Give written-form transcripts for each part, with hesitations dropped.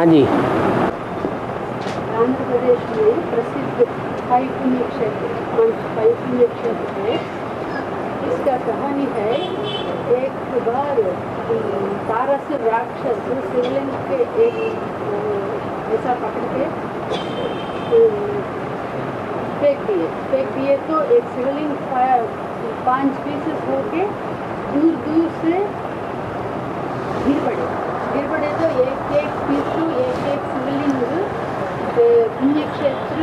हाँ जी। आंध्र प्रदेश में प्रसिद्ध 5 पुण्य क्षेत्र है। इसका कहानी है, एक बार तारासुर राक्षस शिवलिंग के एक ऐसा पकड़ के फेंक दिए तो एक शिवलिंग 5 पीसेस होके दूर दूर से गिर पड़े तो एक पीस को एक शिवलिंग पुण्य क्षेत्र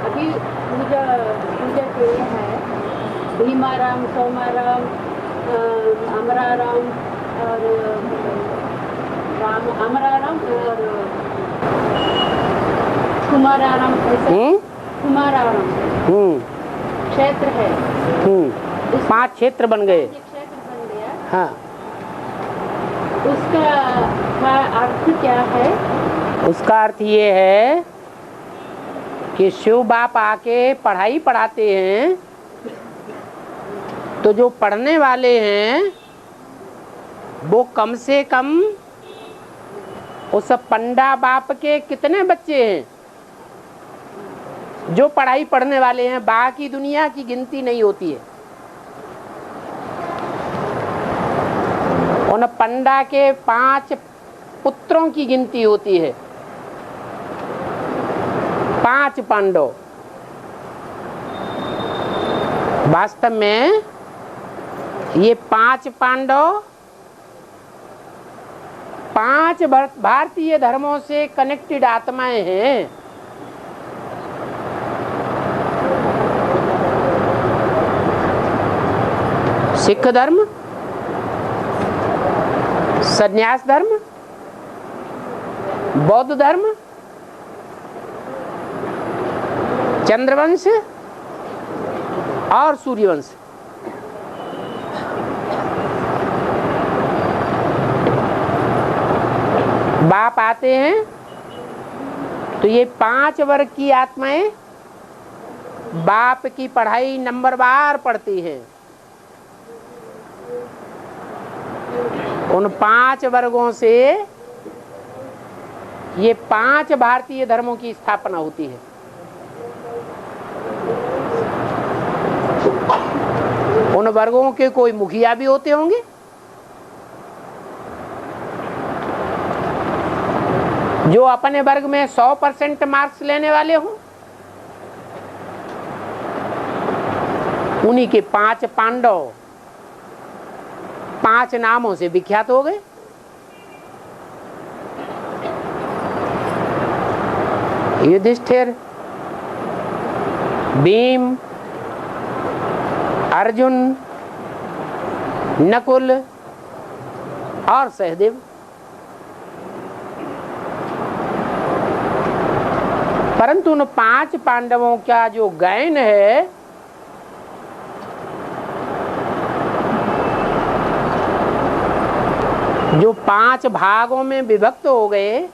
अभी पूजा के लिए है। भीमाराम, सोमाराम, अमराराम और अमराराम और कुमाराराम, कुमाराराम क्षेत्र है। 5 क्षेत्र बन गए। क्षेत्र बन गया। हाँ। उसका अर्थ क्या है? उसका अर्थ ये है कि शिव बाप आके पढ़ाई पढ़ाते हैं, तो जो पढ़ने वाले हैं वो कम से कम उस पंडा बाप के कितने बच्चे हैं जो पढ़ाई पढ़ने वाले हैं, बाकी दुनिया की गिनती नहीं होती है। उन पंडा के 5 पुत्रों की गिनती होती है। 5 पांडव। वास्तव में ये 5 पांडव 5 भारतीय धर्मों से कनेक्टेड आत्माएं हैं। सिख धर्म, संन्यास धर्म, बौद्ध धर्म, चंद्रवंश और सूर्यवंश। बाप आते हैं तो ये 5 वर्ग की आत्माएं बाप की पढ़ाई नंबरवार पढ़ती हैं। उन 5 वर्गों से ये 5 भारतीय धर्मों की स्थापना होती है। उन वर्गों के कोई मुखिया भी होते होंगे, जो अपने वर्ग में 100% मार्क्स लेने वाले हों। उन्हीं के 5 पांडव 5 नामों से विख्यात हो गए। युधिष्ठिर, भीम, अर्जुन, नकुल और सहदेव। परंतु उन 5 पांडवों का जो गायन है जो 5 भागों में विभक्त हो गए,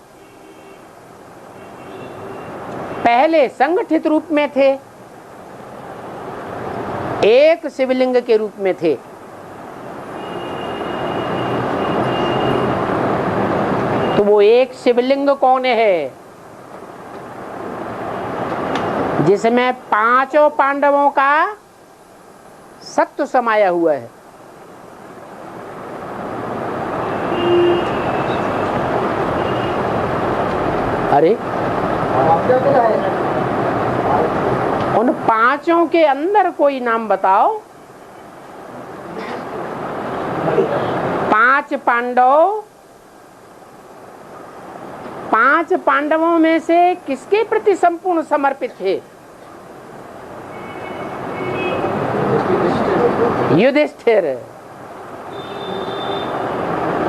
पहले संगठित रूप में थे, एक शिवलिंग के रूप में थे। तो वो एक शिवलिंग कौन है जिसमें 5 पांडवों का सत्व समाया हुआ है? अरे उन 5 के अंदर कोई नाम बताओ। 5 पांडव, 5 पांडवों में से किसके प्रति संपूर्ण समर्पित थे? युधिष्ठिर,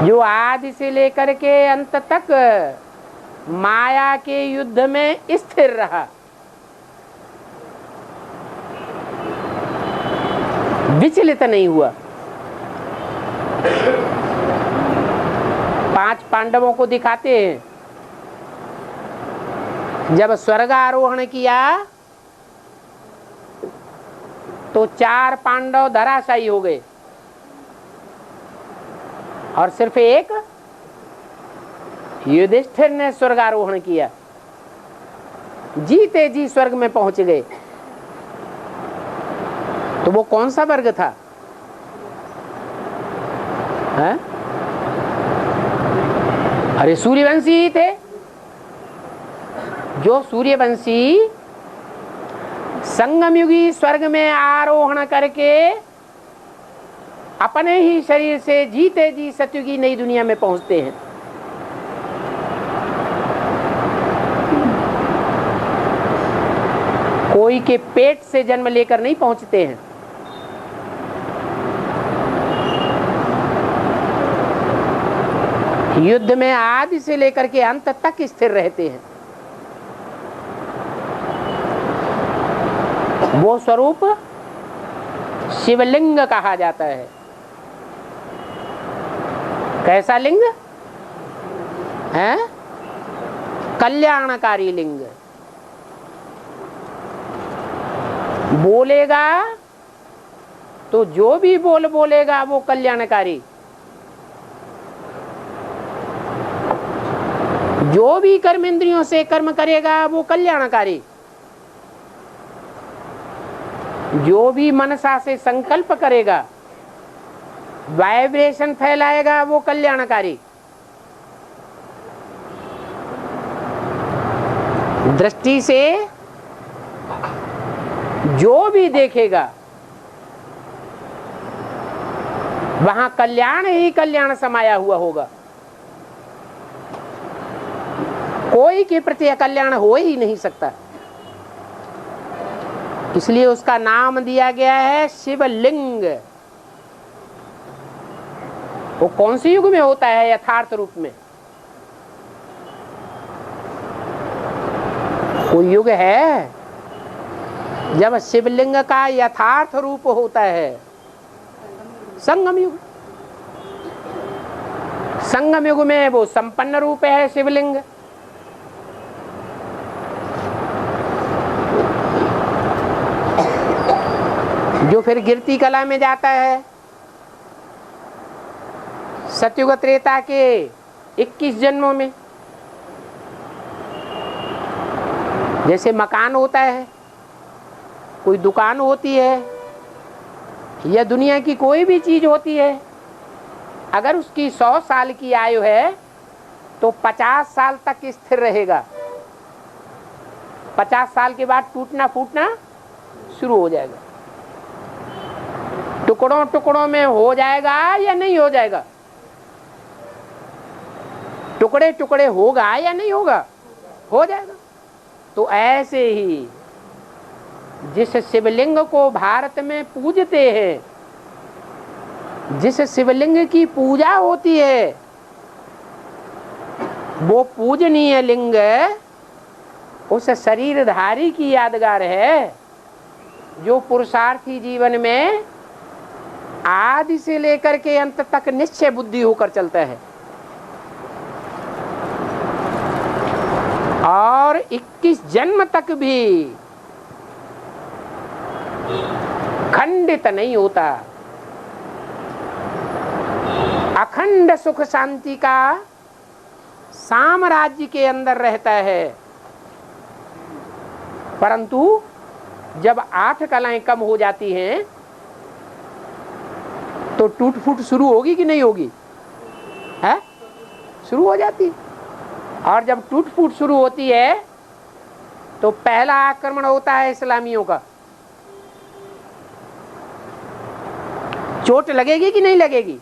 जो आदि से लेकर के अंत तक माया के युद्ध में स्थिर रहा। विचलित नहीं हुआ। 5 पांडवों को दिखाते हैं, जब स्वर्गारोहण किया तो 4 पांडव धराशायी हो गए और सिर्फ एक युधिष्ठिर ने स्वर्गारोहण किया, जीते जी स्वर्ग में पहुंच गए। तो वो कौन सा वर्ग था? है? अरे सूर्यवंशी ही थे। जो सूर्यवंशी संगमयुगी स्वर्ग में आरोहण करके अपने ही शरीर से जीते जी सतयुगी नई दुनिया में पहुंचते हैं। कोई के पेट से जन्म लेकर नहीं पहुंचते हैं। युद्ध में आदि से लेकर के अंत तक स्थिर रहते हैं। वो स्वरूप शिवलिंग कहा जाता है। कैसा लिंग है? कल्याणकारी लिंग। बोलेगा तो जो भी बोलेगा वो कल्याणकारी। जो भी कर्म इंद्रियों से कर्म करेगा वो कल्याणकारी। जो भी मनसा से संकल्प करेगा, वाइब्रेशन फैलाएगा, वो कल्याणकारी। दृष्टि से जो भी देखेगा वहां कल्याण ही कल्याण समाया हुआ होगा। कोई के प्रति अकल्याण हो ही नहीं सकता। इसलिए उसका नाम दिया गया है शिवलिंग। वो कौन से युग में होता है? यथार्थ रूप में। कोई युग है जब शिवलिंग का यथार्थ रूप होता है? संगम युग। संगम युग में वो संपन्न रूप है शिवलिंग। जो फिर गिरती कला में जाता है। सतयुग त्रेता के 21 जन्मों में जैसे मकान होता है, कोई दुकान होती है, या दुनिया की कोई भी चीज होती है, अगर उसकी 100 साल की आयु है तो 50 साल तक स्थिर रहेगा। 50 साल के बाद टूटना फूटना शुरू हो जाएगा। टुकड़ों टुकड़ों में हो जाएगा या नहीं हो जाएगा? टुकड़े टुकड़े होगा या नहीं होगा? हो जाएगा। तो ऐसे ही जिस शिवलिंग को भारत में पूजते हैं, जिस शिवलिंग की पूजा होती है, वो पूजनीय लिंग उस शरीरधारी की यादगार है जो पुरुषार्थी जीवन में आदि से लेकर के अंत तक निश्चय बुद्धि होकर चलता है और 21 जन्म तक भी खंडित नहीं होता। अखंड सुख शांति का साम्राज्य के अंदर रहता है। परंतु जब 8 कलाएं कम हो जाती हैं तो टूट फूट शुरू होगी कि नहीं होगी? है? शुरू हो जाती। और जब टूट फूट शुरू होती है तो पहला आक्रमण होता है इस्लामियों का। चोट लगेगी कि नहीं लगेगी?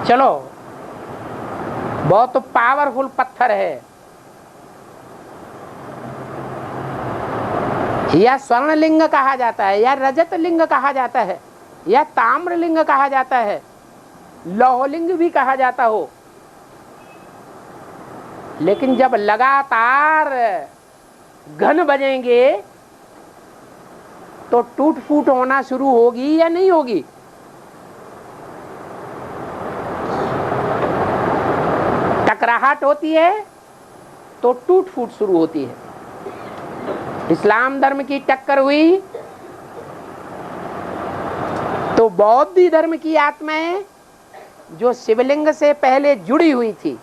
चलो, बहुत पावरफुल पत्थर है, या स्वर्ण लिंग कहा जाता है, या रजत लिंग कहा जाता है, या ताम्र लिंग कहा जाता है, लौहलिंग भी कहा जाता हो, लेकिन जब लगातार घन बजेंगे तो टूट फूट होना शुरू होगी या नहीं होगी? टकराहट होती है तो टूट फूट शुरू होती है। इस्लाम धर्म की टक्कर हुई तो बौद्ध धर्म की आत्माएं जो शिवलिंग से पहले जुड़ी हुई थी,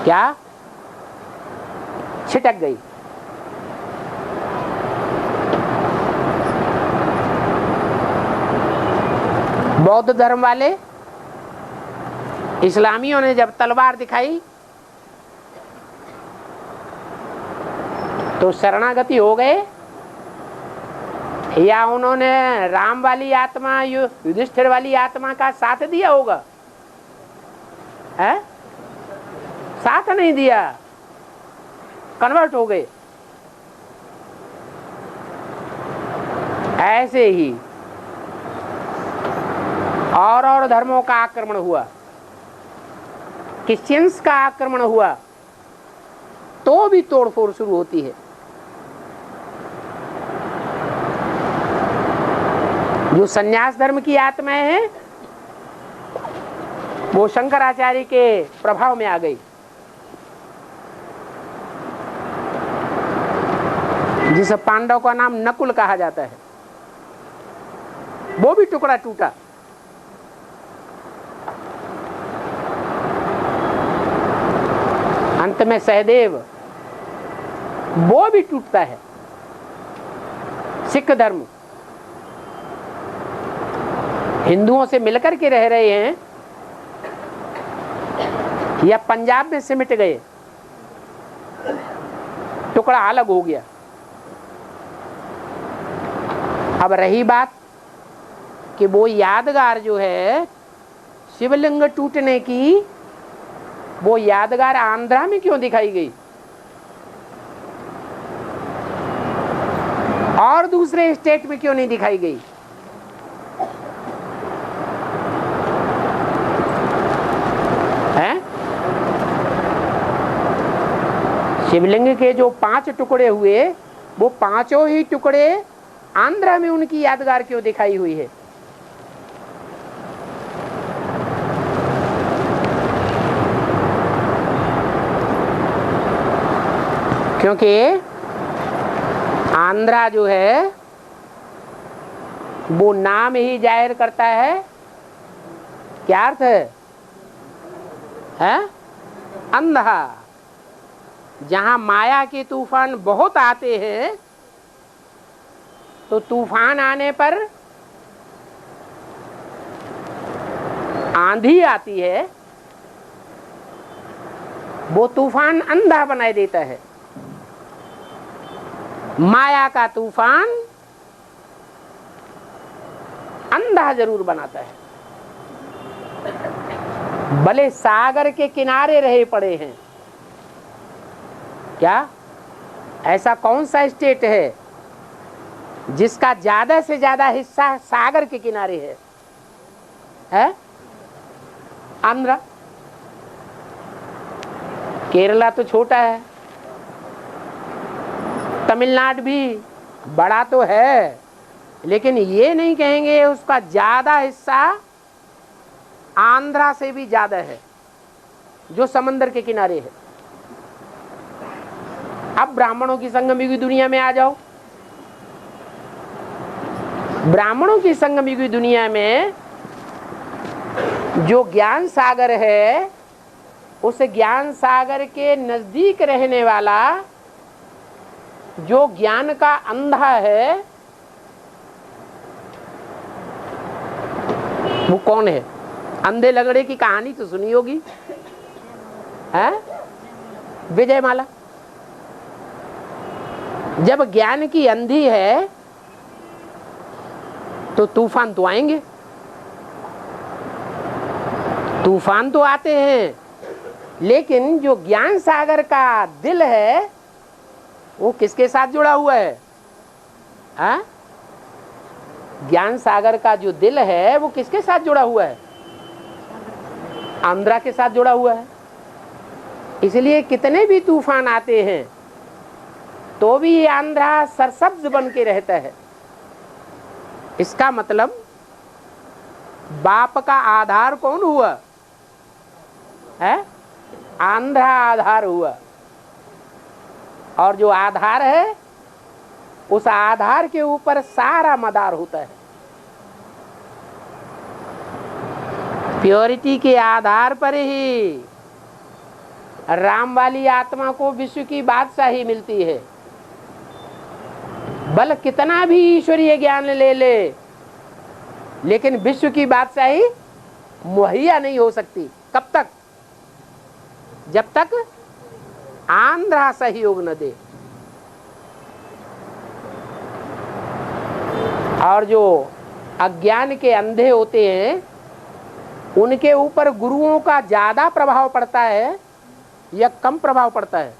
क्या छिटक गई। बौद्ध धर्म वाले, इस्लामियों ने जब तलवार दिखाई तो शरणागति हो गए, या उन्होंने राम वाली आत्मा, युधिष्ठिर वाली आत्मा का साथ दिया होगा? है? साथ नहीं दिया, कन्वर्ट हो गए। ऐसे ही और धर्मों का आक्रमण हुआ, क्रिश्चियंस का आक्रमण हुआ, तो भी तोड़फोड़ शुरू होती है। जो संन्यास धर्म की आत्माएं हैं वो शंकराचार्य के प्रभाव में आ गई, जिस पांडव का नाम नकुल कहा जाता है, वो भी टुकड़ा टूटा। अंत में सहदेव, वो भी टूटता है। सिख धर्म हिंदुओं से मिलकर के रह रहे हैं या पंजाब में सिमट गए, टुकड़ा अलग हो गया। अब रही बात कि वो यादगार जो है शिवलिंग टूटने की, वो यादगार आंध्रा में क्यों दिखाई गई और दूसरे स्टेट में क्यों नहीं दिखाई गई? हैं? शिवलिंग के जो 5 टुकड़े हुए, वो पांचों ही टुकड़े आंध्रा में उनकी यादगार क्यों दिखाई हुई है? क्योंकि आंध्रा जो है वो नाम ही जाहिर करता है, क्या अर्थ है? अंधा। जहां माया के तूफान बहुत आते हैं, तो तूफान आने पर आंधी आती है, वो तूफान अंधा बनाए देता है। माया का तूफान अंधा जरूर बनाता है। भले सागर के किनारे रहे पड़े हैं, क्या ऐसा कौन सा स्टेट है जिसका ज्यादा से ज्यादा हिस्सा सागर के किनारे है? आंध्रा। केरला तो छोटा है, तमिलनाडु भी बड़ा तो है, लेकिन ये नहीं कहेंगे उसका ज्यादा हिस्सा आंध्रा से भी ज्यादा है, जो समंदर के किनारे है। अब ब्राह्मणों की संगम युगी दुनिया में आ जाओ। ब्राह्मणों की संगम युगी दुनिया में जो ज्ञान सागर है, उस ज्ञान सागर के नजदीक रहने वाला जो ज्ञान का अंधा है, वो कौन है? अंधे लगड़े की कहानी तो सुनी होगी, है? विजयमाला। जब ज्ञान की अंधी है तो तूफान तो आएंगे, तूफान तो आते हैं, लेकिन जो ज्ञान सागर का दिल है वो किसके साथ जुड़ा हुआ है? हाँ? ज्ञान सागर का जो दिल है वो किसके साथ जुड़ा हुआ है? आंध्रा के साथ जुड़ा हुआ है। इसलिए कितने भी तूफान आते हैं तो भी ये आंध्रा सरसब्ज बन के रहता है। इसका मतलब बाप का आधार कौन हुआ है? आंध्रा आधार हुआ। और जो आधार है, उस आधार के ऊपर सारा मदार होता है। प्योरिटी के आधार पर ही राम वाली आत्मा को विश्व की बादशाही मिलती है। बल कितना भी ईश्वरीय ज्ञान ले ले, लेकिन विश्व की बादशाही मुहैया नहीं हो सकती। कब तक? जब तक आंध्रा सहयोग न दे। और जो अज्ञान के अंधे होते हैं उनके ऊपर गुरुओं का ज्यादा प्रभाव पड़ता है या कम प्रभाव पड़ता है?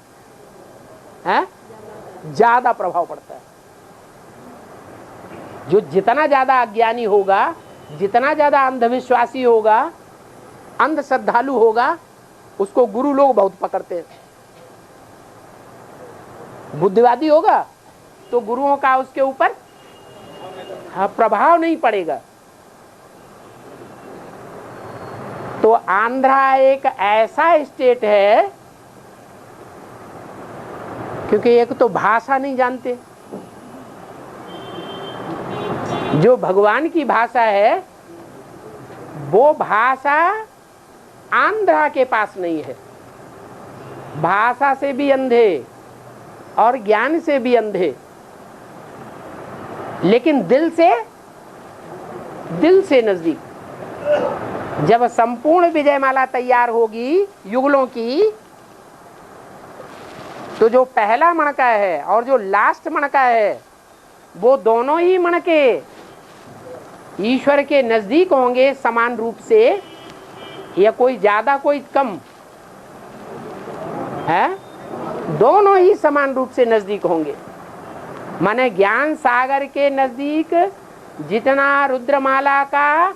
हैं? ज्यादा प्रभाव पड़ता है। जो जितना ज्यादा अज्ञानी होगा, जितना ज्यादा अंधविश्वासी होगा, अंध श्रद्धालु होगा, उसको गुरु लोग बहुत पकड़ते हैं। बुद्धिवादी होगा तो गुरुओं का उसके ऊपर प्रभाव नहीं पड़ेगा। तो आंध्रा एक ऐसा स्टेट है, क्योंकि एक तो भाषा नहीं जानते। जो भगवान की भाषा है वो भाषा आंध्रा के पास नहीं है। भाषा से भी अंधे और ज्ञान से भी अंधे, लेकिन दिल से नजदीक। जब संपूर्ण विजयमाला तैयार होगी युगलों की, तो जो पहला मणका है और जो लास्ट मणका है वो दोनों ही मणके ईश्वर के नजदीक होंगे समान रूप से, या कोई ज्यादा कोई कम है, दोनों ही समान रूप से नजदीक होंगे। माने ज्ञान सागर के नजदीक जितना रुद्रमाला का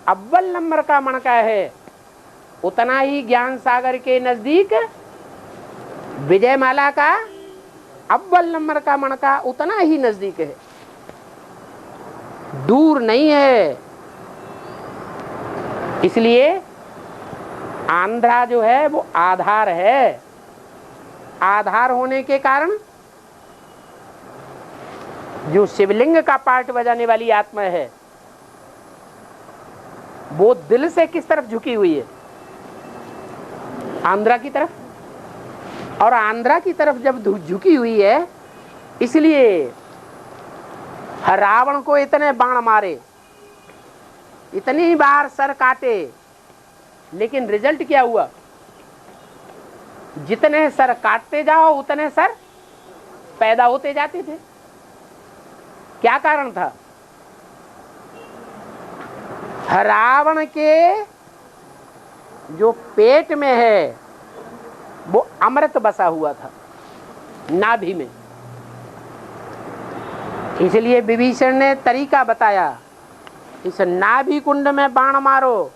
अव्वल नंबर का मणका है, उतना ही ज्ञान सागर के नजदीक विजयमाला का अव्वल नंबर का मणका उतना ही नजदीक है, दूर नहीं है। इसलिए आंध्रा जो है वो आधार है। आधार होने के कारण जो शिवलिंग का पार्ट बजाने वाली आत्मा है वो दिल से किस तरफ झुकी हुई है? आंध्रा की तरफ। और आंध्रा की तरफ जब झुकी हुई है, इसलिए रावण को इतने बाण मारे, इतनी बार सर काटे, लेकिन रिजल्ट क्या हुआ? जितने सर काटते जाओ उतने सर पैदा होते जाते थे। क्या कारण था? रावण के जो पेट में है वो अमृत बसा हुआ था, नाभि में। इसलिए विभीषण ने तरीका बताया, इस नाभि कुंड में बाण मारो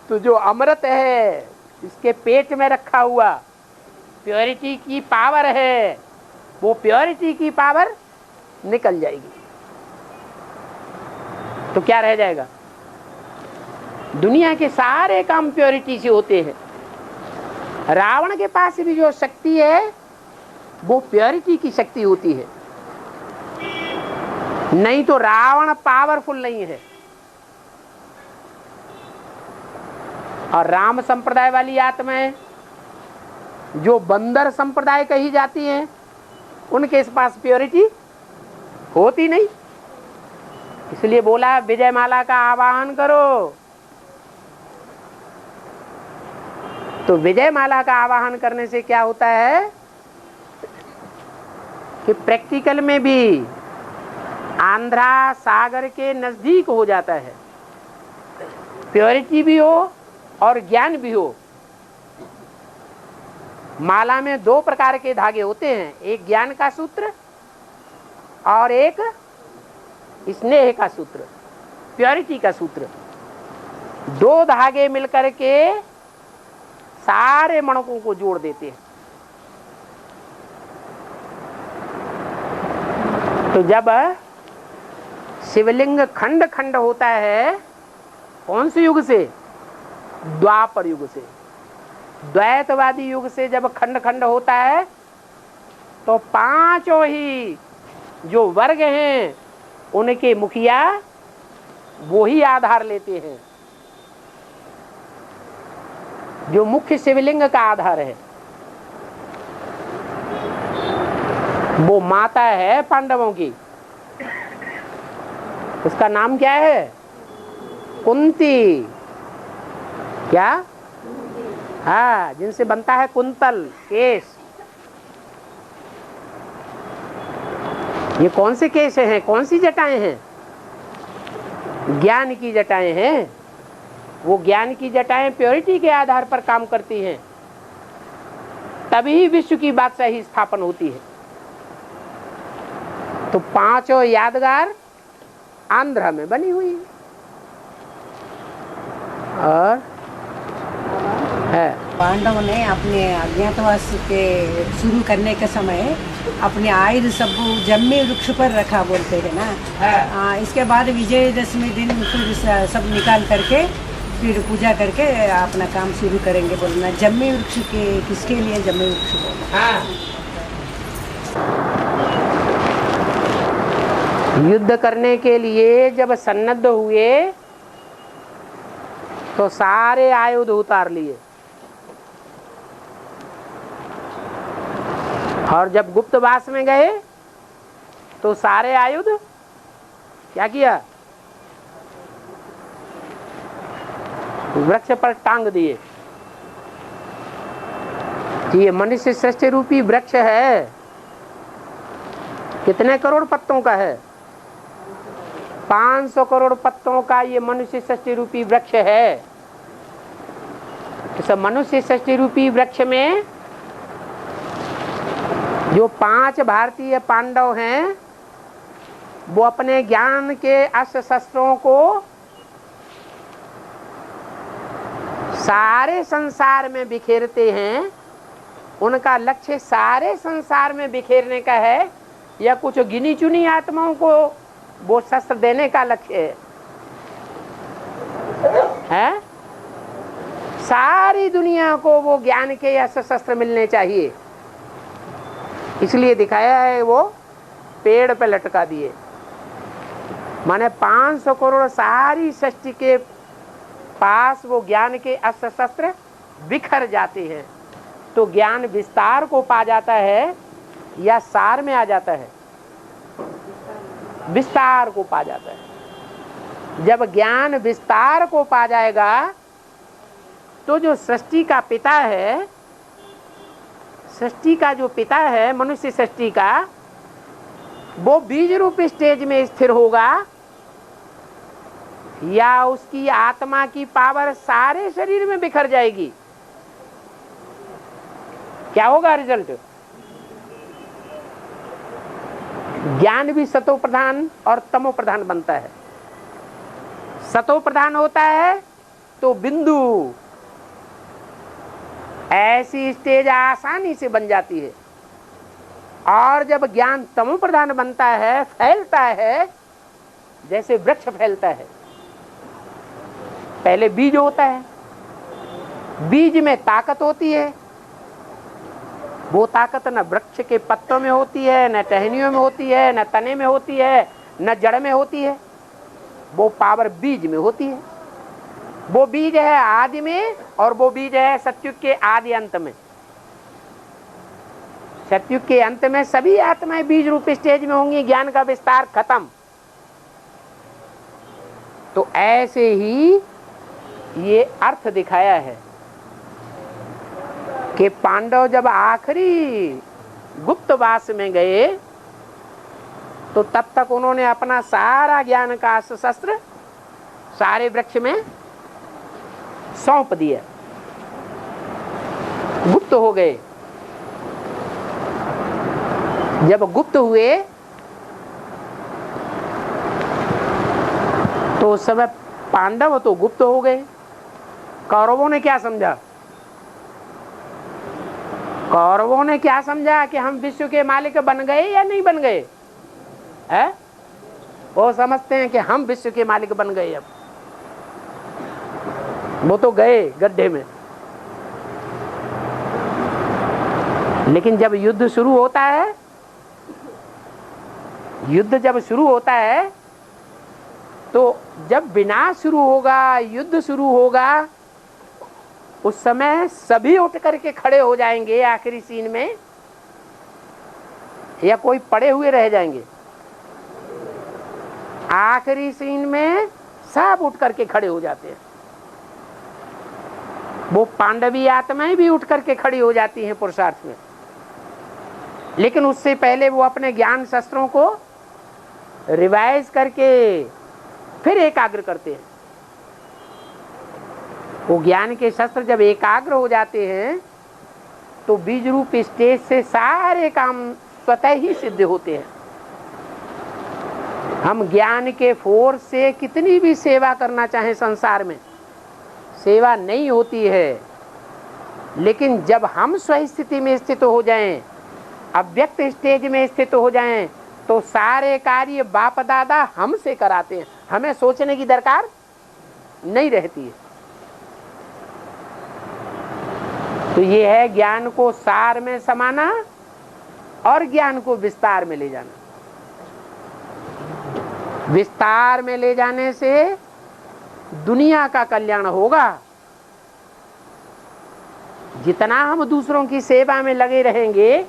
तो जो अमृत है इसके पेट में रखा हुआ प्योरिटी की पावर है, वो प्योरिटी की पावर निकल जाएगी। तो क्या रह जाएगा? दुनिया के सारे काम प्योरिटी से होते हैं। रावण के पास भी जो शक्ति है वो प्योरिटी की शक्ति होती है, नहीं तो रावण पावरफुल नहीं है। और राम संप्रदाय वाली आत्माएं जो बंदर संप्रदाय कही जाती हैं, उनके पास प्योरिटी होती नहीं। इसलिए बोला विजयमाला का आवाहन करो। तो विजयमाला का आवाहन करने से क्या होता है कि प्रैक्टिकल में भी आंध्रा सागर के नजदीक हो जाता है, प्योरिटी भी हो और ज्ञान भी हो। माला में दो प्रकार के धागे होते हैं, एक ज्ञान का सूत्र और एक स्नेह का सूत्र, प्योरिटी का सूत्र। दो धागे मिलकर के सारे मणकों को जोड़ देते हैं। तो जब शिवलिंग खंड खंड होता है, कौन से युग से? द्वापर युग से। द्वैतवादी युग से जब खंड खंड होता है तो पांचों ही जो वर्ग हैं उनके मुखिया वो ही आधार लेते हैं। जो मुख्य शिवलिंग का आधार है, वो माता है पांडवों की। उसका नाम क्या है? कुंती। क्या? हाँ, जिनसे बनता है कुंतल, केश। ये कौन से केश हैं? कौन सी जटाएं हैं? ज्ञान की जटाएं हैं। वो ज्ञान की जटाएं प्योरिटी के आधार पर काम करती हैं, तभी विश्व की बादशाही स्थापन होती है। तो पांचों यादगार आंध्र में बनी हुई है। और है पांडवों ने अपने अज्ञातवास के शुरू करने के समय अपने आयुध सब जम्मी वृक्ष पर रखा बोलते हैं ना। इसके बाद विजयदशमी दिन फिर सब निकाल करके फिर पूजा करके अपना काम शुरू करेंगे बोलना। जम्मी वृक्ष के किसके लिए जम्मी वृक्ष बोलना? युद्ध करने के लिए जब सन्नद्ध हुए तो सारे आयुध उतार लिए, और जब गुप्तवास में गए तो सारे आयुध क्या किया? वृक्ष पर टांग दिए। ये मनुष्य सृष्टि रूपी वृक्ष है, कितने करोड़ पत्तों का है? 500 करोड़ पत्तों का ये मनुष्य सृष्टि रूपी वृक्ष है। इस मनुष्य सृष्टि रूपी वृक्ष में जो 5 भारतीय पांडव हैं, वो अपने ज्ञान के अस्त्र शस्त्रों को सारे संसार में बिखेरते हैं। उनका लक्ष्य सारे संसार में बिखेरने का है, या कुछ गिनी चुनी आत्माओं को वो शस्त्र देने का लक्ष्य है? सारी दुनिया को वो ज्ञान के अस्त्र शस्त्र मिलने चाहिए, इसलिए दिखाया है वो पेड़ पे लटका दिए। माने 500 करोड़ सारी सृष्टि के पास वो ज्ञान के अस्त्र शस्त्र बिखर जाते हैं। तो ज्ञान विस्तार को पा जाता है या सार में आ जाता है? विस्तार को पा जाता है। जब ज्ञान विस्तार को पा जाएगा तो जो सृष्टि का पिता है, सृष्टि का जो पिता है मनुष्य सृष्टि का, वो बीज रूप स्टेज में स्थिर होगा, या उसकी आत्मा की पावर सारे शरीर में बिखर जाएगी? क्या होगा रिजल्ट? ज्ञान भी सतो प्रधान और तमो प्रधान बनता है। सतो प्रधान होता है तो बिंदु ऐसी स्टेज आसानी से बन जाती है, और जब ज्ञान तमो प्रधान बनता है, फैलता है जैसे वृक्ष फैलता है। पहले बीज होता है, बीज में ताकत होती है। वो ताकत न वृक्ष के पत्तों में होती है, न टहनियों में होती है, न तने में होती है, न जड़ में होती है। वो पावर बीज में होती है। वो बीज है आदि में, और वो बीज है सतयुग के आदि अंत में। सतयुग के अंत में सभी आत्माएं बीज रूप स्टेज में होंगी, ज्ञान का विस्तार खत्म। तो ऐसे ही ये अर्थ दिखाया है कि पांडव जब आखिरी गुप्तवास में गए तो तब तक उन्होंने अपना सारा ज्ञान का अस्त्र शस्त्र सारे वृक्ष में सौंप दिया, गुप्त हो गए। जब गुप्त हुए तो उस समय पांडव तो गुप्त हो गए। कौरवों ने क्या समझा? कौरवों ने क्या समझा कि हम विश्व के मालिक बन गए या नहीं बन गए? है? वो समझते हैं कि हम विश्व के मालिक बन गए। अब वो तो गए गड्ढे में। लेकिन जब युद्ध शुरू होता है, युद्ध जब शुरू होता है तो जब विनाश शुरू होगा, युद्ध शुरू होगा, उस समय सभी उठ करके खड़े हो जाएंगे आखिरी सीन में, या कोई पड़े हुए रह जाएंगे? आखिरी सीन में सब उठ करके खड़े हो जाते हैं। वो पांडवी आत्माएं भी उठ करके खड़ी हो जाती हैं पुरुषार्थ में, लेकिन उससे पहले वो अपने ज्ञान शस्त्रों को रिवाइज करके फिर एकाग्र करते हैं। वो ज्ञान के शस्त्र जब एकाग्र हो जाते हैं तो बीज रूप स्टेज से सारे काम स्वतः ही सिद्ध होते हैं। हम ज्ञान के फोर्स से कितनी भी सेवा करना चाहें संसार में, सेवा नहीं होती है। लेकिन जब हम स्वस्थिति में स्थित हो जाएं, अव्यक्त स्टेज में स्थित हो जाएं, तो सारे कार्य बाप दादा हमसे कराते हैं, हमें सोचने की दरकार नहीं रहती है। तो ये है ज्ञान को सार में समाना और ज्ञान को विस्तार में ले जाना। विस्तार में ले जाने से दुनिया का कल्याण होगा। जितना हम दूसरों की सेवा में लगे रहेंगे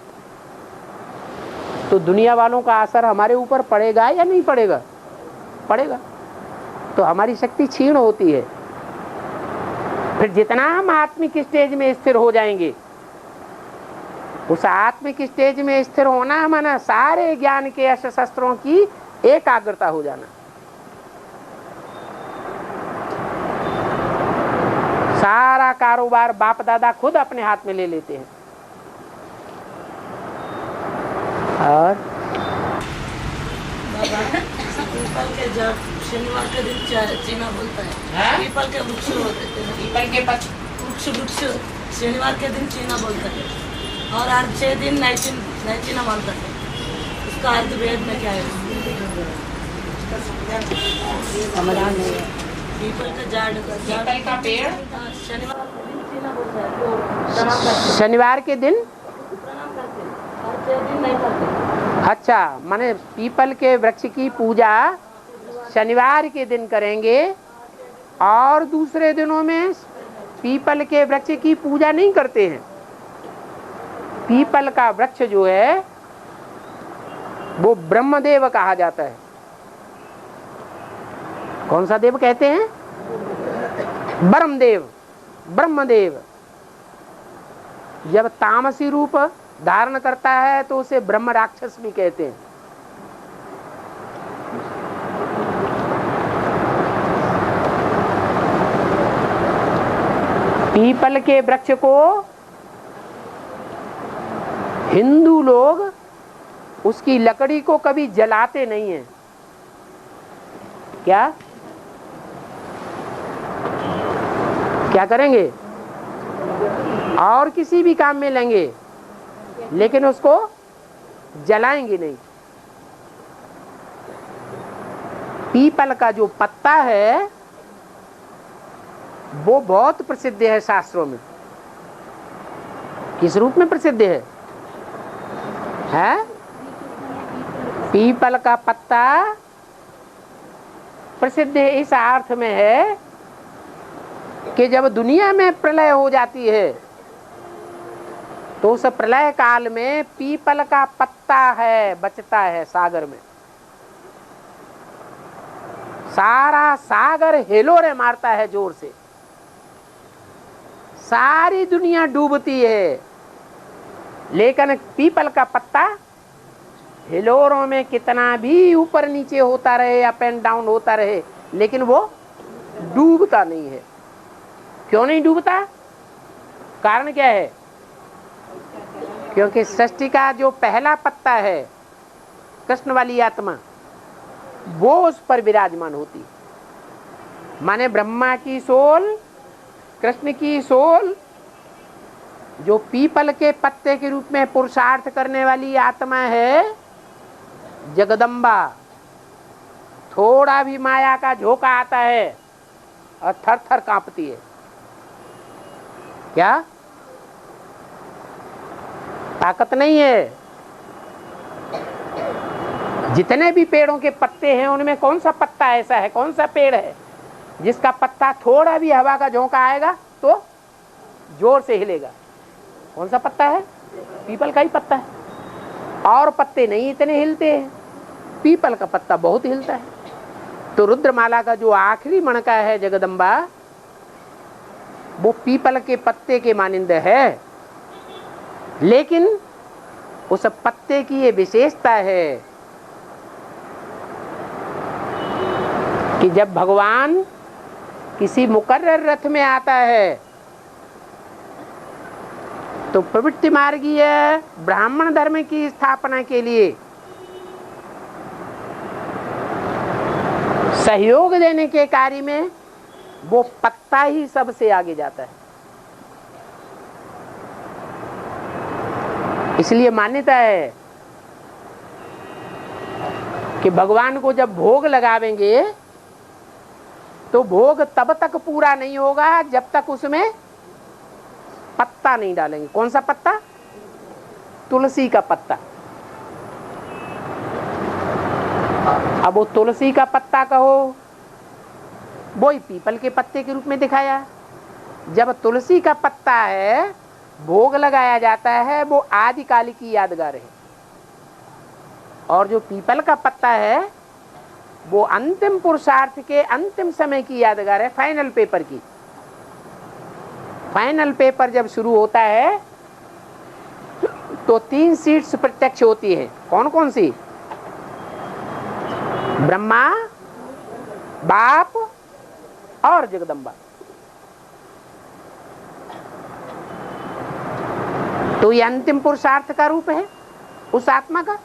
तो दुनिया वालों का असर हमारे ऊपर पड़ेगा या नहीं पड़ेगा? पड़ेगा। तो हमारी शक्ति क्षीण होती है। फिर जितना हम आत्मिक स्टेज में स्थिर हो जाएंगे, उस आत्मिक स्टेज में स्थिर होना माना सारे ज्ञान के अस्त्र शस्त्रों की एकाग्रता हो जाना। सारा कारोबार बाप दादा खुद अपने हाथ में ले लेते हैं। और पीपल के जब शनिवार के दिन चीना बोलता है, पीपल के वृक्ष होते हैं, पीपल के वृक्ष शनिवार के दिन चीना बोलता है, और हर 6 दिन नैचीना मानता है। उसका अर्थ वेद में क्या है? समाधान नहीं है। पीपल का झाड़, पीपल का पेड़ शनिवार के दिन चीना बोलता है, तो प्रणाम करते हैं। शनिवार के दिन प्रणाम करते हैं, हर 6 दिन नहीं करते। अच्छा, माने पीपल के वृक्ष की पूजा शनिवार के दिन करेंगे और दूसरे दिनों में पीपल के वृक्ष की पूजा नहीं करते हैं। पीपल का वृक्ष जो है वो ब्रह्मदेव कहा जाता है। कौन सा देव कहते हैं? ब्रह्मदेव। ब्रह्मदेव जब तामसी रूप धारण करता है तो उसे ब्रह्म राक्षस भी कहते हैं। पीपल के वृक्ष को हिंदू लोग उसकी लकड़ी को कभी जलाते नहीं हैं। क्या क्या करेंगे? और किसी भी काम में लेंगे, लेकिन उसको जलाएंगे नहीं। पीपल का जो पत्ता है वो बहुत प्रसिद्ध है शास्त्रों में। किस रूप में प्रसिद्ध है? पीपल का पत्ता प्रसिद्ध इस अर्थ में है कि जब दुनिया में प्रलय हो जाती है तो उस प्रलय काल में पीपल का पत्ता है बचता है सागर में। सारा सागर हिलोरे मारता है जोर से, सारी दुनिया डूबती है, लेकिन पीपल का पत्ता हिलोरों में कितना भी ऊपर नीचे होता रहे, अप एंड डाउन होता रहे, लेकिन वो डूबता नहीं है। क्यों नहीं डूबता? कारण क्या है? क्योंकि सृष्टि का जो पहला पत्ता है, कृष्ण वाली आत्मा, वो उस पर विराजमान होती। माने ब्रह्मा की सोल, कृष्ण की सोल, जो पीपल के पत्ते के रूप में पुरुषार्थ करने वाली आत्मा है जगदम्बा, थोड़ा भी माया का झोंका आता है और थर थर कांपती है। क्या ताकत नहीं है? जितने भी पेड़ों के पत्ते हैं उनमें कौन सा पत्ता ऐसा है, कौन सा पेड़ है जिसका पत्ता थोड़ा भी हवा का झोंका आएगा तो जोर से हिलेगा। कौन सा पत्ता है? पीपल का ही पत्ता है। और पत्ते नहीं इतने हिलते हैं, पीपल का पत्ता बहुत हिलता है। तो रुद्रमाला का जो आखिरी मणका है जगदम्बा, वो पीपल के पत्ते के मानिंद है। लेकिन उस पत्ते की ये विशेषता है कि जब भगवान किसी मुकर्रर रथ में आता है तो प्रवृत्ति मार्गीय ब्राह्मण धर्म की स्थापना के लिए सहयोग देने के कार्य में वो पत्ता ही सबसे आगे जाता है। इसलिए मान्यता है कि भगवान को जब भोग लगावेंगे तो भोग तब तक पूरा नहीं होगा जब तक उसमें पत्ता नहीं डालेंगे। कौन सा पत्ता? तुलसी का पत्ता। अब वो तुलसी का पत्ता कहो, वो ही पीपल के पत्ते के रूप में दिखाया। जब तुलसी का पत्ता है, भोग लगाया जाता है, वो आदिकाल की यादगार है। और जो पीपल का पत्ता है, वो अंतिम पुरुषार्थ के अंतिम समय की यादगार है, फाइनल पेपर की। फाइनल पेपर जब शुरू होता है तो 3 सीट्स प्रत्यक्ष होती है। कौन कौन सी? ब्रह्मा, बाप और जगदम्बा। तो ये अंतिम पुरुषार्थ का रूप है उस आत्मा का।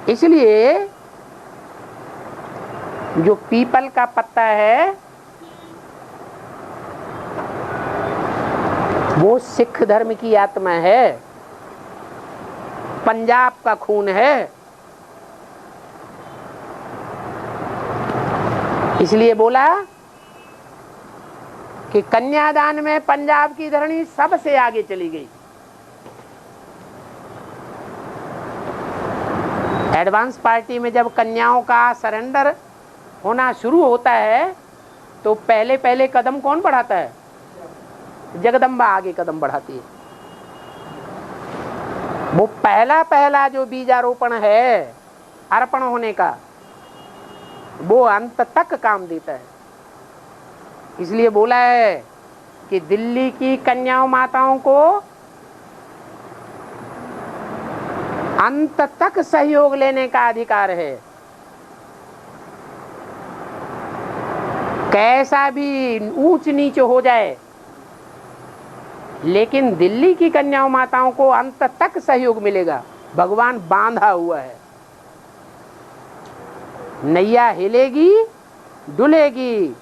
इसलिए जो पीपल का पत्ता है वो सिख धर्म की आत्मा है, पंजाब का खून है। इसलिए बोला कि कन्यादान में पंजाब की धरणी सबसे आगे चली गई। एडवांस पार्टी में जब कन्याओं का सरेंडर होना शुरू होता है तो पहले पहले कदम कौन बढ़ाता है? जगदम्बा आगे कदम बढ़ाती है। वो पहला पहला जो बीजारोपण है अर्पण होने का, वो अंत तक काम देता है। इसलिए बोला है कि दिल्ली की कन्याओं माताओं को अंत तक सहयोग लेने का अधिकार है। कैसा भी ऊंच नीच हो जाए, लेकिन दिल्ली की कन्याओं माताओं को अंत तक सहयोग मिलेगा। भगवान बांधा हुआ है, नैया हिलेगी डुलेगी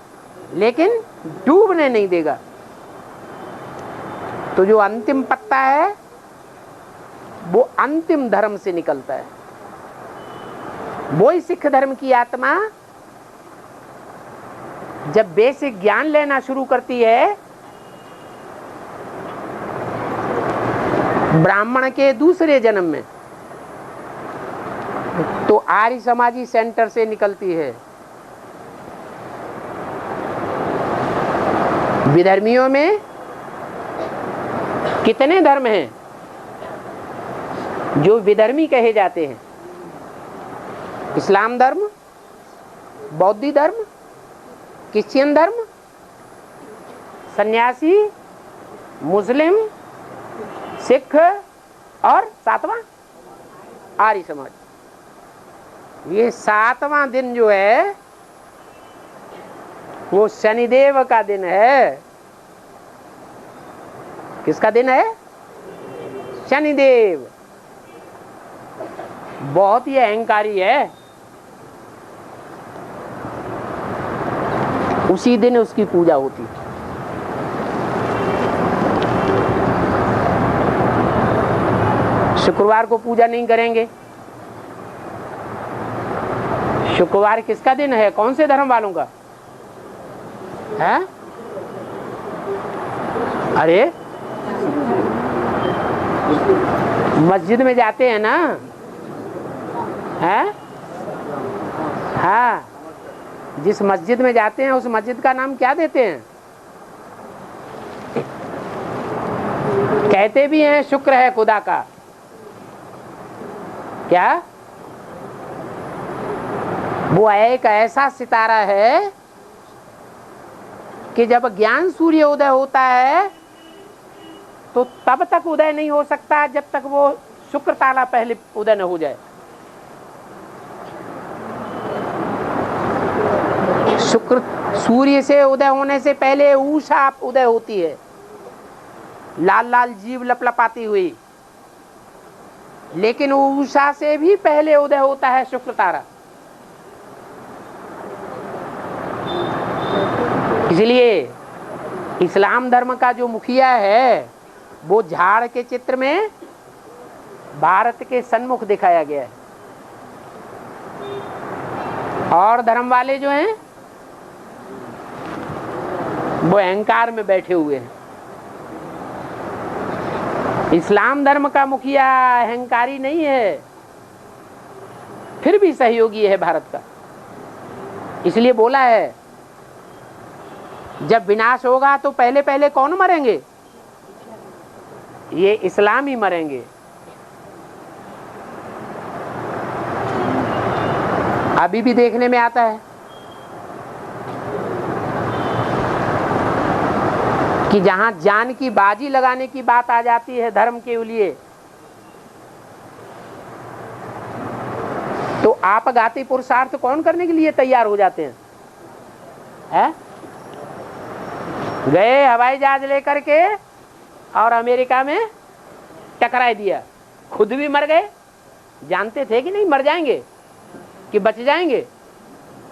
लेकिन डूबने नहीं देगा। तो जो अंतिम पत्ता है वो अंतिम धर्म से निकलता है। वो ही सिख धर्म की आत्मा जब बेसिक ज्ञान लेना शुरू करती है, ब्राह्मण के दूसरे जन्म में, तो आर्य समाजी सेंटर से निकलती है। विधर्मियों में कितने धर्म हैं जो विधर्मी कहे जाते हैं? इस्लाम धर्म, बौद्ध धर्म, क्रिश्चियन धर्म, सन्यासी, मुस्लिम, सिख और 7वां आर्य समाज। ये 7वां दिन जो है वो शनिदेव का दिन है। किसका दिन है? शनिदेव। बहुत ही अहंकारी है। उसी दिन उसकी पूजा होती है। शुक्रवार को पूजा नहीं करेंगे। शुक्रवार किसका दिन है? कौन से धर्म वालों का है? अरे मस्जिद में जाते हैं ना, है? हाँ, जिस मस्जिद में जाते हैं उस मस्जिद का नाम क्या देते हैं? कहते भी हैं शुक्र है खुदा का। क्या? वो एक ऐसा सितारा है कि जब ज्ञान सूर्य उदय होता है तो तब तक उदय नहीं हो सकता जब तक वो शुक्र तारा पहले उदय न हो जाए। शुक्र सूर्य से उदय होने से पहले उषा उदय होती है, लाल लाल जीव लपलपाती हुई, लेकिन उषा से भी पहले उदय होता है शुक्र तारा। इसलिए इस्लाम धर्म का जो मुखिया है वो झाड़ के चित्र में भारत के सन्मुख दिखाया गया है, और धर्म वाले जो हैं वो अहंकार में बैठे हुए हैं। इस्लाम धर्म का मुखिया अहंकारी नहीं है, फिर भी सहयोगी है भारत का। इसलिए बोला है जब विनाश होगा तो पहले पहले कौन मरेंगे? ये इस्लाम ही मरेंगे। अभी भी देखने में आता है कि जहां जान की बाजी लगाने की बात आ जाती है धर्म के लिए, तो आपघाती पुरुषार्थ कौन करने के लिए तैयार हो जाते हैं? गए हवाई जहाज लेकर के और अमेरिका में टकरा दिया, खुद भी मर गए। जानते थे कि नहीं मर जाएंगे कि बच जाएंगे?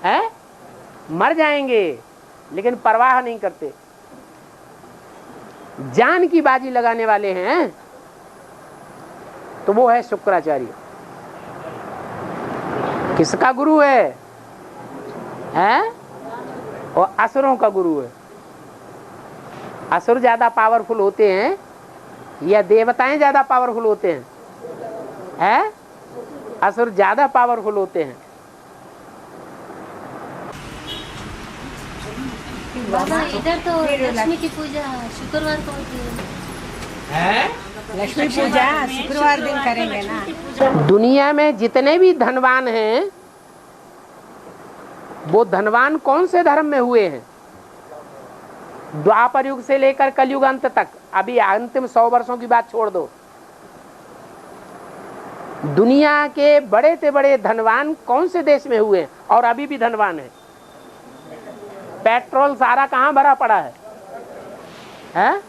हैं? मर जाएंगे, लेकिन परवाह नहीं करते। जान की बाजी लगाने वाले हैं तो वो है शुक्राचार्य। किसका गुरु है? हैं? और असुरों का गुरु है। असुर ज्यादा पावरफुल होते हैं या देवताएं ज्यादा पावरफुल होते हैं? हैं? असुर ज्यादा पावरफुल होते हैं। बाबा इधर तो लक्ष्मी की पूजा शुक्रवार को होती है। लक्ष्मी पूजा शुक्रवार दिन करेंगे ना। दुनिया में जितने भी धनवान हैं वो धनवान कौन से धर्म में हुए हैं? द्वापर युग से लेकर कलयुग अंत तक, अभी अंतिम 100 वर्षों की बात छोड़ दो, दुनिया के बड़े से बड़े धनवान कौन से देश में हुए और अभी भी धनवान है? पेट्रोल सारा कहां भरा पड़ा है? हैं?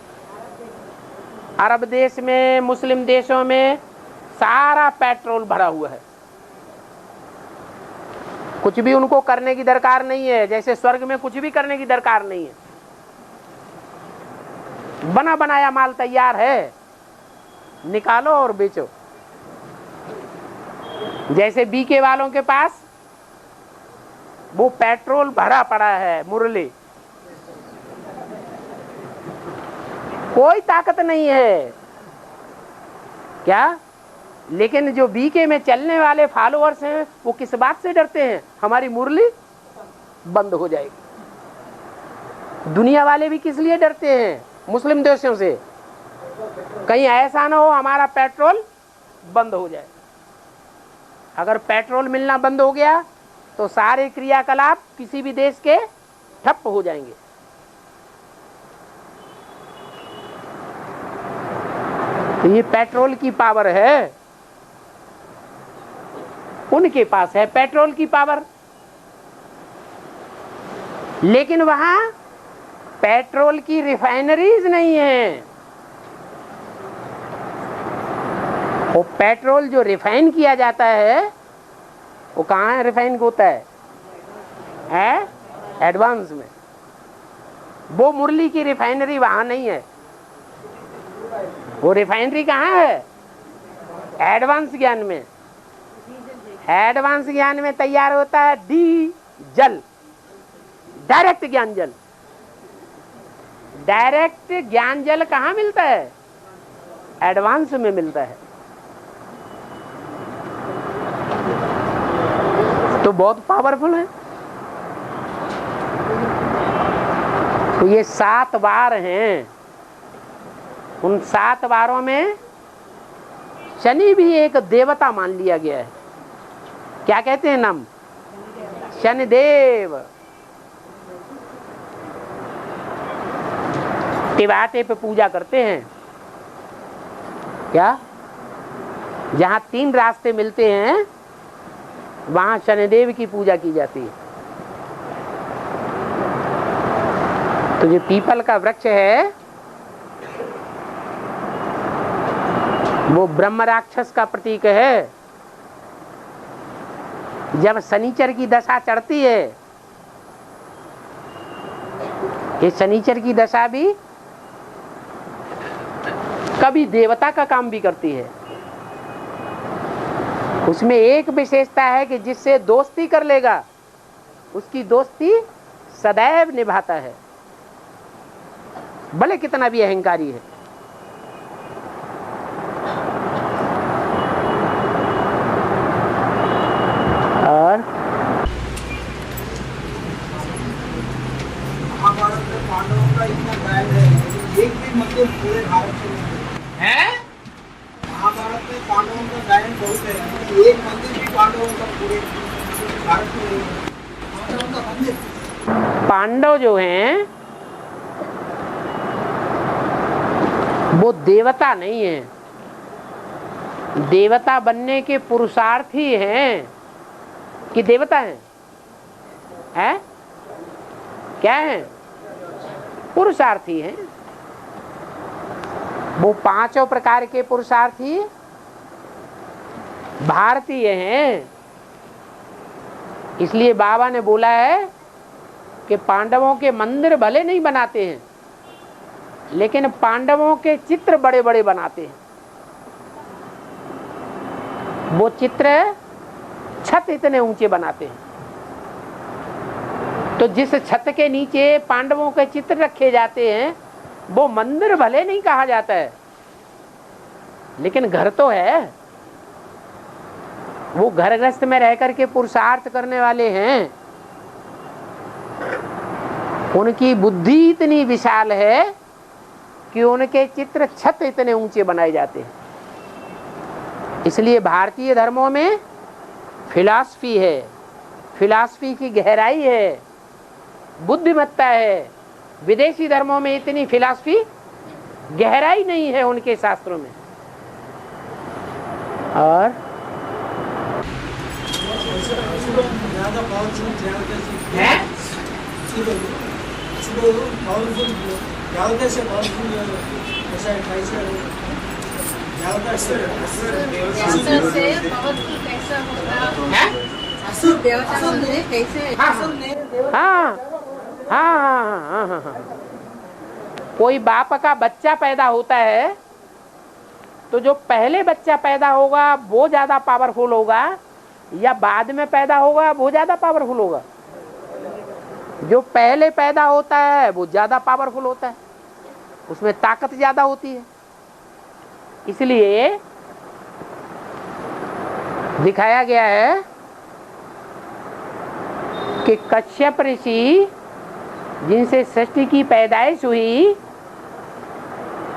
अरब देश में, मुस्लिम देशों में सारा पेट्रोल भरा हुआ है। कुछ भी उनको करने की दरकार नहीं है, जैसे स्वर्ग में कुछ भी करने की दरकार नहीं है। बना बनाया माल तैयार है, निकालो और बेचो। जैसे बीके वालों के पास वो पेट्रोल भरा पड़ा है, मुरली, कोई ताकत नहीं है क्या? लेकिन जो बीके में चलने वाले फॉलोअर्स हैं वो किस बात से डरते हैं? हमारी मुरली बंद हो जाएगी। दुनिया वाले भी किस लिए डरते हैं? मुस्लिम देशों से, कहीं ऐसा ना हो हमारा पेट्रोल बंद हो जाए। अगर पेट्रोल मिलना बंद हो गया तो सारे क्रियाकलाप किसी भी देश के ठप हो जाएंगे। तो ये पेट्रोल की पावर है, उनके पास है पेट्रोल की पावर। लेकिन वहां पेट्रोल की रिफाइनरीज नहीं है। वो पेट्रोल जो रिफाइन किया जाता है वो कहाँ है रिफाइन होता है? एडवांस में। वो मुरली की रिफाइनरी वहां नहीं है। वो रिफाइनरी कहाँ है? एडवांस ज्ञान में। एडवांस ज्ञान में तैयार होता है डीजल, डायरेक्ट ज्ञान जल। डायरेक्ट ज्ञान जल कहाँ मिलता है? एडवांस में मिलता है। तो बहुत पावरफुल है। तो ये 7 बार हैं उन 7 वारों में शनि भी एक देवता मान लिया गया है। क्या कहते हैं नाम? शनिदेव। टिवाटे पे पूजा करते हैं क्या? जहां 3 रास्ते मिलते हैं वहां शनिदेव की पूजा की जाती है। तो जो पीपल का वृक्ष है वो ब्रह्म राक्षस का प्रतीक है। जब शनिचर की दशा चढ़ती है, ये शनिचर की दशा भी कभी देवता का काम भी करती है। उसमें एक विशेषता है कि जिससे दोस्ती कर लेगा उसकी दोस्ती सदैव निभाता है, भले कितना भी अहंकारी है। और महाभारत में पांडवों का इतना गायब है, एक भी मंदिर पूरे भारत में है। महाभारत में पांडवों का गायन बहुत है, एक मंदिर भी पांडवों का पूरे भारत में नहीं है। पांडवों का मंदिर, पांडव जो हैं वो देवता नहीं है, देवता बनने के पुरुषार्थी हैं कि देवता हैं? है? क्या है? पुरुषार्थी हैं। वो 5 प्रकार के पुरुषार्थी भारतीय हैं। इसलिए बाबा ने बोला है कि पांडवों के मंदिर भले नहीं बनाते हैं, लेकिन पांडवों के चित्र बड़े बड़े बनाते हैं। वो चित्र छत इतने ऊंचे बनाते हैं, तो जिस छत के नीचे पांडवों के चित्र रखे जाते हैं वो मंदिर भले नहीं कहा जाता है, लेकिन घर तो है। वो घर गृहस्थ में रह करके पुरुषार्थ करने वाले हैं। उनकी बुद्धि इतनी विशाल है कि उनके चित्र छत इतने ऊंचे बनाए जाते हैं। इसलिए भारतीय धर्मों में फिलॉसफी है, फिलॉसफी की गहराई है, बुद्धिमत्ता है। विदेशी धर्मों में इतनी फिलॉसफी गहराई नहीं है उनके शास्त्रों में। और हाँ, कोई बाप का बच्चा पैदा होता है तो जो पहले बच्चा पैदा होगा वो ज्यादा पावरफुल होगा या बाद में पैदा होगा वो ज्यादा पावरफुल होगा? जो पहले पैदा होता है वो ज्यादा पावरफुल होता है, उसमें ताकत ज्यादा होती है। इसलिए दिखाया गया है कि कश्यप ऋषि जिनसे सृष्टि की पैदाइश हुई,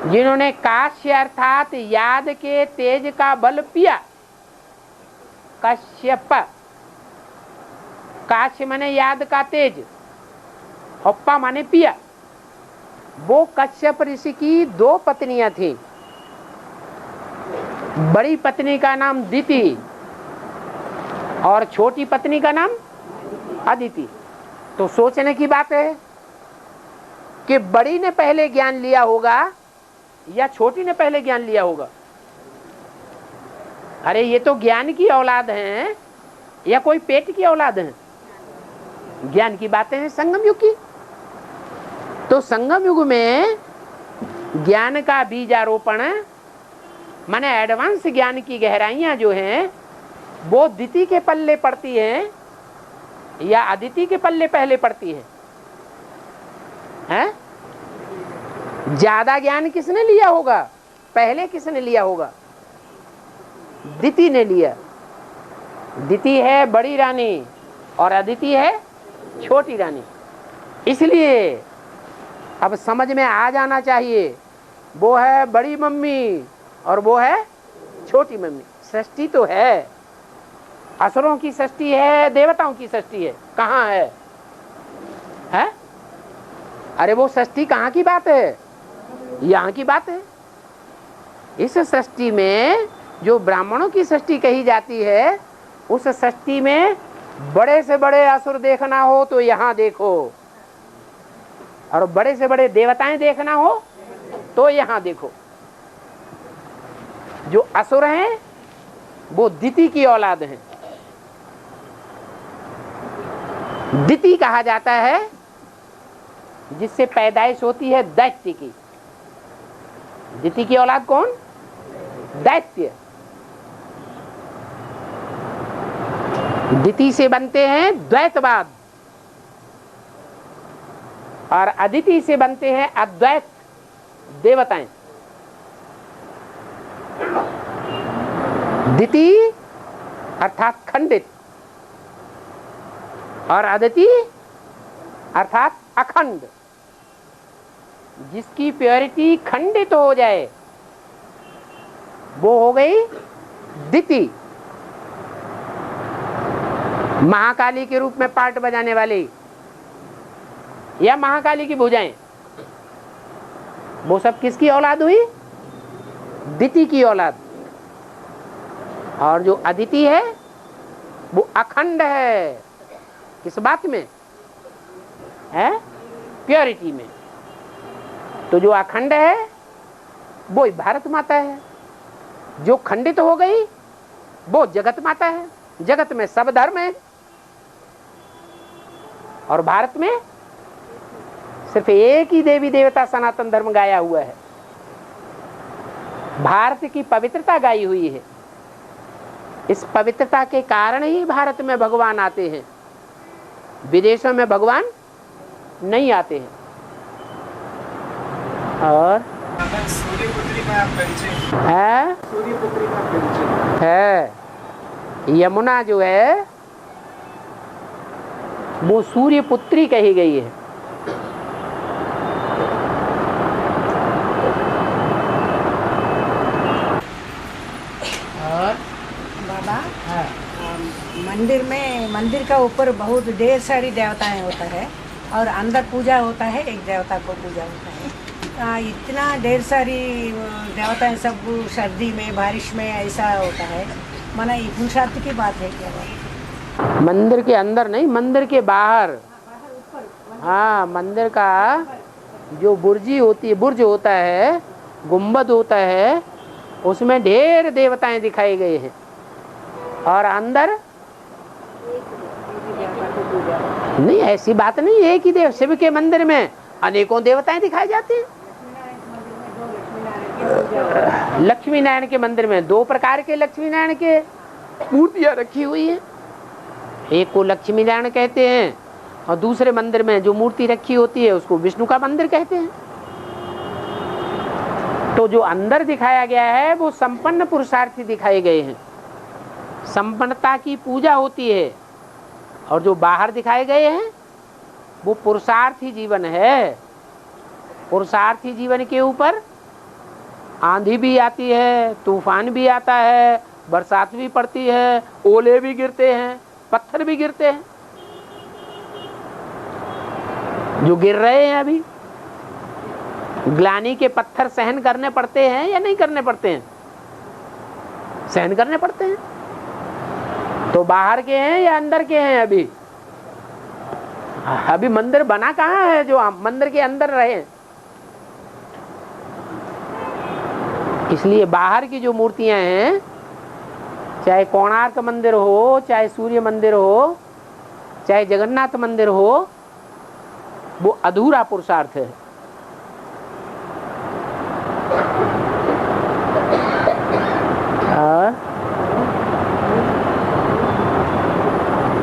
जिन्होंने काश्य अर्थात याद के तेज का बल पिया। कश्यप, काश्य माने याद का तेज, हप्पा माने पिया। वो कश्यप ऋषि की 2 पत्नियां थी। बड़ी पत्नी का नाम दिति और छोटी पत्नी का नाम अदिति। तो सोचने की बात है कि बड़ी ने पहले ज्ञान लिया होगा या छोटी ने पहले ज्ञान लिया होगा? अरे ये तो ज्ञान की औलाद हैं या कोई पेट की औलाद हैं? ज्ञान की बातें हैं संगम युग की। तो संगम युग में ज्ञान का बीजारोपण माने एडवांस ज्ञान की गहराइयां जो हैं वो दिति के पल्ले पड़ती हैं या अदिति के पल्ले पहले पड़ती है? हैं? ज्यादा ज्ञान किसने लिया होगा? पहले किसने लिया होगा? दिति ने लिया। दिति है बड़ी रानी और अदिति है छोटी रानी। इसलिए अब समझ में आ जाना चाहिए वो है बड़ी मम्मी और वो है छोटी मम्मी। सृष्टि तो है, असुरों की सृष्टि है, देवताओं की सृष्टि है, कहाँ है? है? अरे वो सृष्टि कहाँ की बात है? यहाँ की बात है। इस सृष्टि में जो ब्राह्मणों की सृष्टि कही जाती है, उस सृष्टि में बड़े से बड़े असुर देखना हो तो यहाँ देखो, और बड़े से बड़े देवताएं देखना हो तो यहाँ देखो। जो असुर हैं वो दिति की औलाद हैं। दिति कहा जाता है जिससे पैदाइश होती है दैत्य की। दिति की औलाद कौन? दैत्य। दिति से बनते हैं द्वैतवाद और अदिति से बनते हैं अद्वैत देवताएं। दिति अर्थात खंडित और अदिति अर्थात अखंड। जिसकी प्योरिटी खंडित हो जाए वो हो गई दिति। महाकाली के रूप में पार्ट बजाने वाली या महाकाली की भुजाएं, वो सब किसकी औलाद हुई? दिति की औलाद। और जो अदिति है वो अखंड है। किस बात में है? प्योरिटी में। तो जो अखंड है वो भारत माता है। जो खंडित हो गई वो जगत माता है। जगत में सब धर्म है और भारत में सिर्फ एक ही देवी देवता सनातन धर्म गाया हुआ है। भारत की पवित्रता गाई हुई है। इस पवित्रता के कारण ही भारत में भगवान आते हैं, विदेशों में भगवान नहीं आते हैं। और सूर्यपुत्री का परिचय है, सूर्यपुत्री का परिचय है। यमुना जो है वो सूर्यपुत्री कही गई है। और बाबा मंदिर का ऊपर बहुत ढेर सारी देवताएं होता है और अंदर पूजा होता है, एक देवता को पूजा होता है। इतना ढेर सारी देवताएं सब सर्दी में बारिश में ऐसा होता है, माना ये पुरुषार्थ की बात है क्या? मंदिर के अंदर नहीं, मंदिर के बाहर। हाँ, मंदिर का जो बुर्जी होती है, बुर्ज होता है, गुंबद होता है, उसमें ढेर देवताएं दिखाई गए हैं। और अंदर नहीं, ऐसी बात नहीं, एक ही देव। शिव के मंदिर में अनेकों देवताएं दिखाई जाती हैं। लक्ष्मी नारायण के मंदिर में 2 प्रकार के लक्ष्मी नारायण के मूर्तियां रखी हुई हैं। एक को लक्ष्मी नारायण कहते हैं और दूसरे मंदिर में जो मूर्ति रखी होती है उसको विष्णु का मंदिर कहते हैं। तो जो अंदर दिखाया गया है वो संपन्न पुरुषार्थी दिखाए गए हैं, संपन्नता की पूजा होती है। और जो बाहर दिखाए गए हैं वो पुरुषार्थी जीवन है। पुरुषार्थी जीवन के ऊपर आंधी भी आती है, तूफान भी आता है, बरसात भी पड़ती है, ओले भी गिरते हैं, पत्थर भी गिरते हैं। जो गिर रहे हैं अभी, ग्लानि के पत्थर सहन करने पड़ते हैं या नहीं करने पड़ते हैं? सहन करने पड़ते हैं। तो बाहर के हैं या अंदर के हैं? अभी मंदिर बना कहाँ है जो मंदिर के अंदर रहे? इसलिए बाहर की जो मूर्तियां हैं, चाहे कोणार्क मंदिर हो, चाहे सूर्य मंदिर हो, चाहे जगन्नाथ मंदिर हो, वो अधूरा पुरुषार्थ है।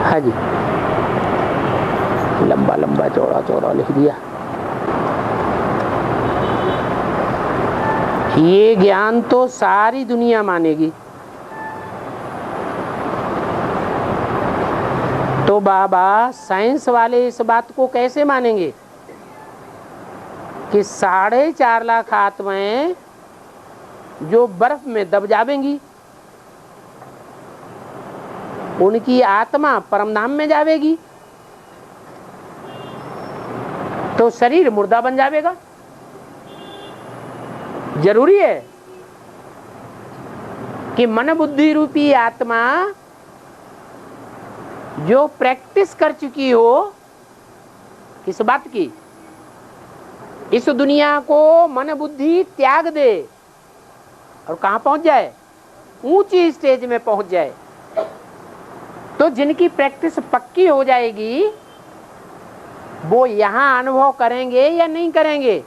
हाँ जी, लंबा लंबा चौड़ा चौड़ा लिख दिया। ये ज्ञान तो सारी दुनिया मानेगी। तो बाबा साइंस वाले इस बात को कैसे मानेंगे? कि 4.5 लाख आत्माएं जो बर्फ में दब जावेंगी, उनकी आत्मा परमधाम में जावेगी तो शरीर मुर्दा बन जाएगा। जरूरी है कि मन बुद्धि रूपी आत्मा जो प्रैक्टिस कर चुकी हो किस बात की, इस दुनिया को मन बुद्धि त्याग दे और कहां पहुंच जाए, ऊंची स्टेज में पहुंच जाए। तो जिनकी प्रैक्टिस पक्की हो जाएगी वो यहां अनुभव करेंगे या नहीं करेंगे?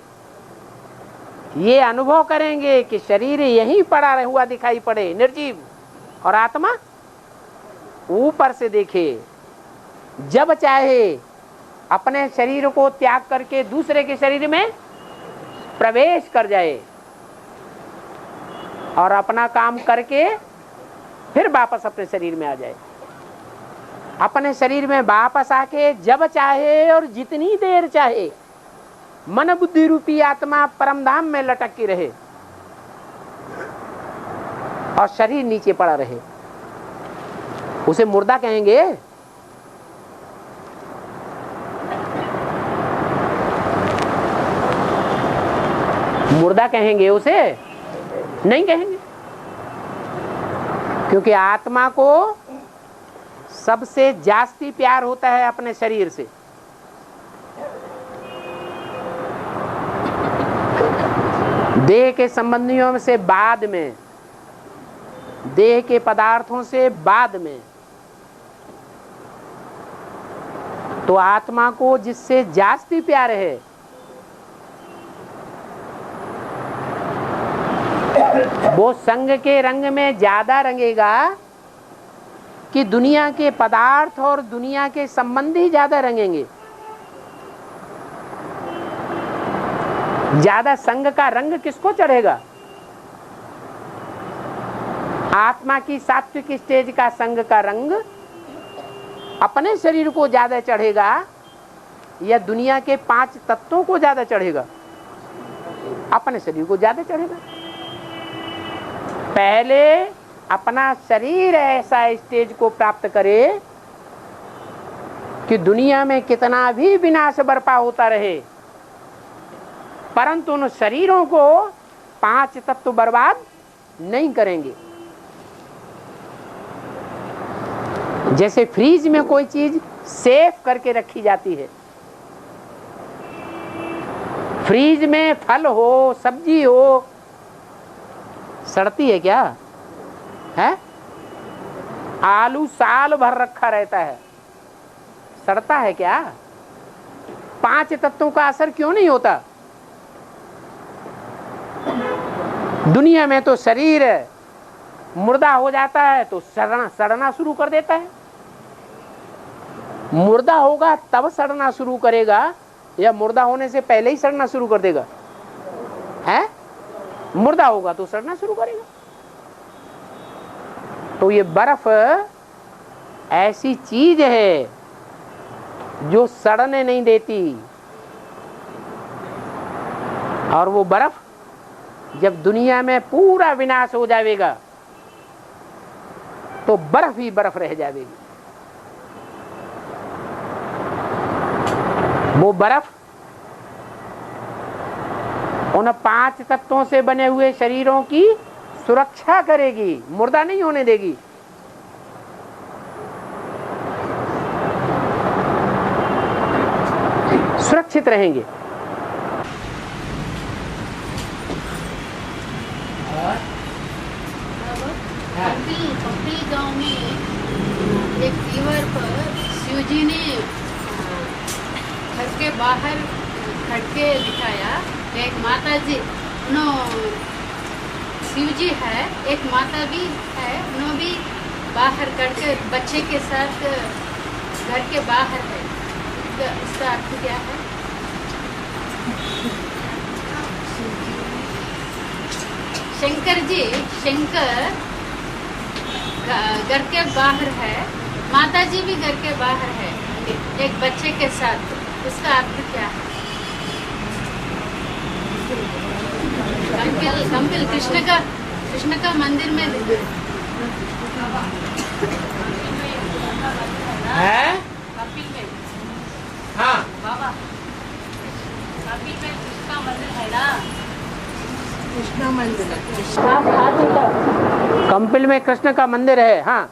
ये अनुभव करेंगे कि शरीर यहीं पड़ा हुआ दिखाई पड़े निर्जीव, और आत्मा ऊपर से देखे। जब चाहे अपने शरीर को त्याग करके दूसरे के शरीर में प्रवेश कर जाए और अपना काम करके फिर वापस अपने शरीर में आ जाए। अपने शरीर में वापस आके जब चाहे और जितनी देर चाहे मन बुद्धि रूपी आत्मा परमधाम में लटक के रहे और शरीर नीचे पड़ा रहे। उसे मुर्दा कहेंगे? मुर्दा कहेंगे उसे? नहीं कहेंगे, क्योंकि आत्मा को सबसे जास्ती प्यार होता है अपने शरीर से। देह के संबंधियों से बाद में, देह के पदार्थों से बाद में। तो आत्मा को जिससे जास्ती प्यार है वो संग के रंग में ज्यादा रंगेगा कि दुनिया के पदार्थ और दुनिया के संबंधी ज्यादा रंगेंगे? ज्यादा संग का रंग किसको चढ़ेगा? आत्मा की सात्विक स्टेज का संग का रंग अपने शरीर को ज्यादा चढ़ेगा या दुनिया के 5 तत्वों को ज्यादा चढ़ेगा? अपने शरीर को ज्यादा चढ़ेगा। पहले अपना शरीर ऐसा स्टेज को प्राप्त करे कि दुनिया में कितना भी विनाश बर्पा होता रहे, परंतु उन शरीरों को 5 तत्व बर्बाद नहीं करेंगे। जैसे फ्रीज में कोई चीज सेफ करके रखी जाती है, फ्रीज में फल हो, सब्जी हो, सड़ती है क्या? है? आलू साल भर रखा रहता है, सड़ता है क्या? 5 तत्वों का असर क्यों नहीं होता? दुनिया में तो शरीर मुर्दा हो जाता है तो सड़ना शुरू कर देता है। मुर्दा होगा तब सड़ना शुरू करेगा या मुर्दा होने से पहले ही सड़ना शुरू कर देगा? है? मुर्दा होगा तो सड़ना शुरू करेगा। तो ये बर्फ ऐसी चीज है जो सड़ने नहीं देती, और वो बर्फ जब दुनिया में पूरा विनाश हो जाएगा तो बर्फ ही बर्फ रह जाएगी। वो बर्फ उन 5 तत्वों से बने हुए शरीरों की सुरक्षा करेगी, मुर्दा नहीं होने देगी। सुरक्षित रहेंगे। पपली गांव में एक दीवार पर शिवजी ने घर के बाहर खड़के दिखाया। एक माता जी, नो शिवजी है, एक माता भी है, नो भी बाहर करके बच्चे के साथ घर के बाहर है। इसका अर्थ क्या है? शंकर जी, शंकर घर के बाहर है, माता जी भी घर के बाहर है एक बच्चे के साथ। इसका अर्थ क्या है? कंपिल कृष्ण का मंदिर में है। कपिल में हाँ बाबा कपिल में कृष्ण का मंदिर है ना। कृष्णा मंदिर कंपिल में कृष्ण का मंदिर है। हाँ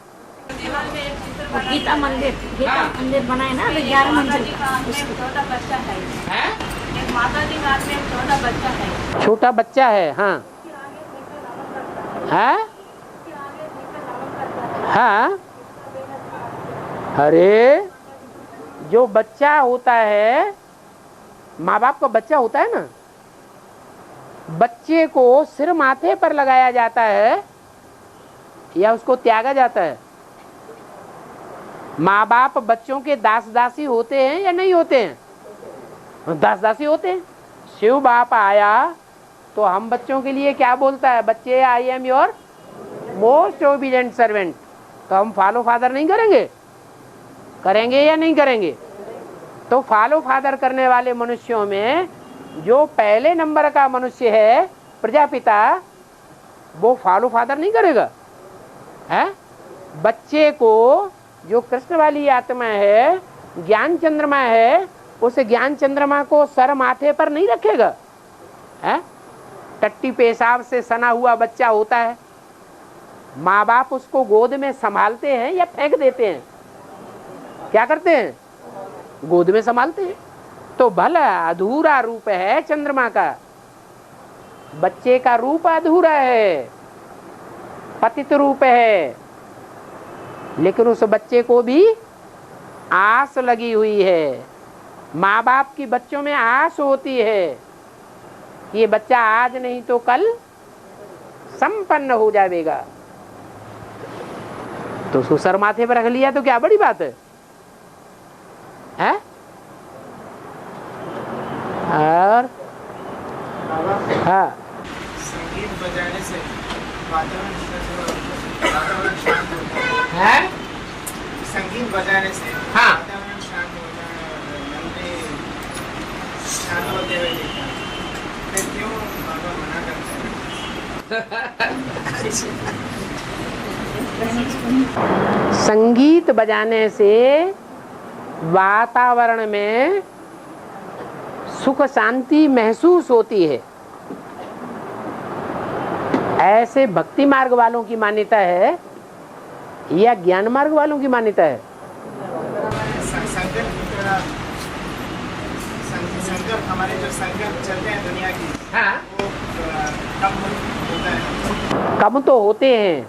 गीता मंदिर बनाए ना, तो 11 मंजिल छोटा बच्चा है, है? एक माता जी का में छोटा बच्चा है। छोटा बच्चा है। हाँ है। हाँ अरे जो बच्चा होता है, माँ बाप का बच्चा होता है ना, बच्चे को सिर माथे पर लगाया जाता है या उसको त्यागा जाता है? माँ बाप बच्चों के दास दासी होते हैं या नहीं होते हैं? दास दासी होते हैं। शिव बाप आया तो हम बच्चों के लिए क्या बोलता है? बच्चे, I am your most obedient servant. तो हम फॉलो फादर नहीं करेंगे? करेंगे या नहीं करेंगे? तो फॉलो फादर करने वाले मनुष्यों में जो पहले नंबर का मनुष्य है प्रजापिता, वो फॉलो फादर नहीं करेगा है? बच्चे को, जो कृष्ण वाली आत्मा है, ज्ञान चंद्रमा है, उस ज्ञान चंद्रमा को सर माथे पर नहीं रखेगा है? टट्टी पेशाब से सना हुआ बच्चा होता है, माँ बाप उसको गोद में संभालते हैं या फेंक देते हैं? क्या करते हैं? गोद में संभालते हैं। तो भला अधूरा रूप है चंद्रमा का, बच्चे का रूप अधूरा है, पतित रूप है, लेकिन उस बच्चे को भी आस लगी हुई है। माँ बाप की बच्चों में आस होती है, ये बच्चा आज नहीं तो कल संपन्न हो जाएगा। तो उसको सर माथे पर रख लिया तो क्या बड़ी बात है? हैं? और हाँ, संगीत बजाने से वातावरण शांत होता है। है? संगीत बजाने से हाँ। वातावरण शांत होता है, मन में शांत होते हुए दिखता है। फिर क्यों बाबा मना करते हैं? संगीत बजाने से वातावरण में सुख शांति महसूस होती है, ऐसे भक्ति मार्ग वालों की मान्यता है या ज्ञान मार्ग वालों की मान्यता है? संकल्प हमारे जो संकल्प चलते हैं दुनिया की, हाँ, वो कम होता है। कम तो होते हैं,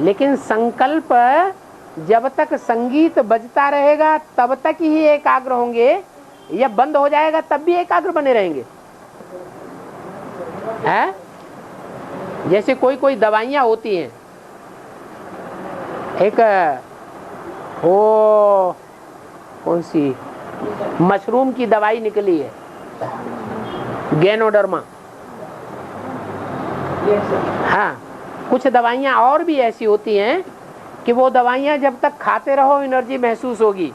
लेकिन संकल्प जब तक संगीत बजता रहेगा तब तक ही एकाग्र होंगे, या बंद हो जाएगा तब भी एकाग्र बने रहेंगे है? जैसे कोई कोई दवाइयाँ होती हैं, एक वो कौन सी मशरूम की दवाई निकली है, गैनोडर्मा। हाँ, कुछ दवाइयाँ और भी ऐसी होती हैं कि वो दवाइयाँ जब तक खाते रहो एनर्जी महसूस होगी,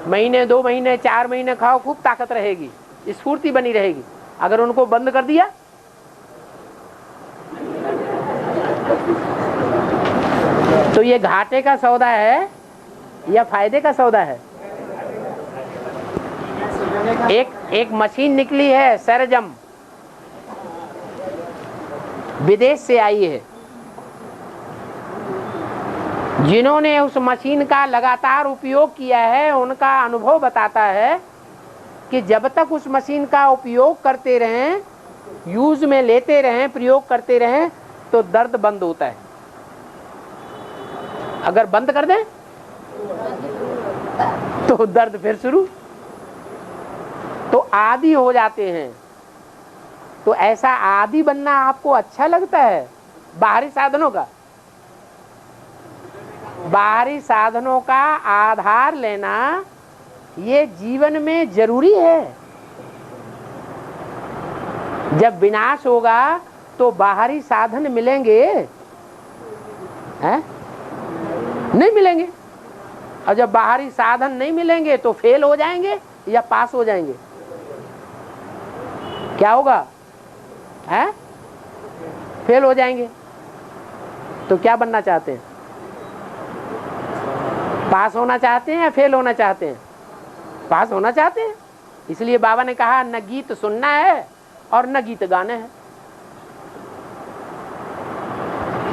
महीने 2 महीने 4 महीने खाओ, खूब ताकत रहेगी, स्फूर्ति बनी रहेगी। अगर उनको बंद कर दिया तो ये घाटे का सौदा है या फायदे का सौदा है? एक मशीन निकली है सरजम, विदेश से आई है। जिन्होंने उस मशीन का लगातार उपयोग किया है उनका अनुभव बताता है कि जब तक उस मशीन का उपयोग करते रहें, यूज में लेते रहें, प्रयोग करते रहें, तो दर्द बंद होता है। अगर बंद कर दें तो दर्द फिर शुरू, तो आदी हो जाते हैं। तो ऐसा आदी बनना आपको अच्छा लगता है बाहरी साधनों का? बाहरी साधनों का आधार लेना ये जीवन में जरूरी है। जब विनाश होगा तो बाहरी साधन मिलेंगे हैं? नहीं मिलेंगे। और जब बाहरी साधन नहीं मिलेंगे तो फेल हो जाएंगे या पास हो जाएंगे? क्या होगा है? फेल हो जाएंगे। तो क्या बनना चाहते हैं? पास होना चाहते हैं या फेल होना चाहते हैं? पास होना चाहते हैं। इसलिए बाबा ने कहा न गीत सुनना है और न गीत गाने हैं।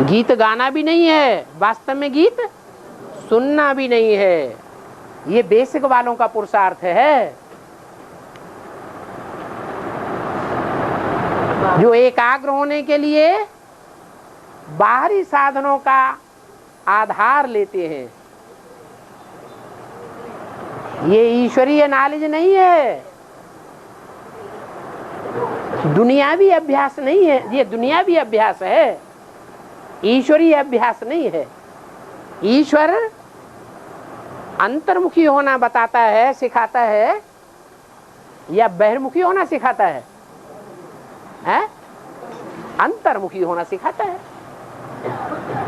गीत गाना भी नहीं है, वास्तव में गीत सुनना भी नहीं है। ये बेसिक वालों का पुरुषार्थ है। जो एकाग्र होने के लिए बाहरी साधनों का आधार लेते हैं, ये ईश्वरीय नॉलेज नहीं है, दुनियावी अभ्यास नहीं है। ये दुनियावी अभ्यास है, ईश्वरीय अभ्यास नहीं है। ईश्वर अंतर्मुखी होना बताता है, सिखाता है, या बहिर्मुखी होना सिखाता है? अंतर्मुखी होना सिखाता है।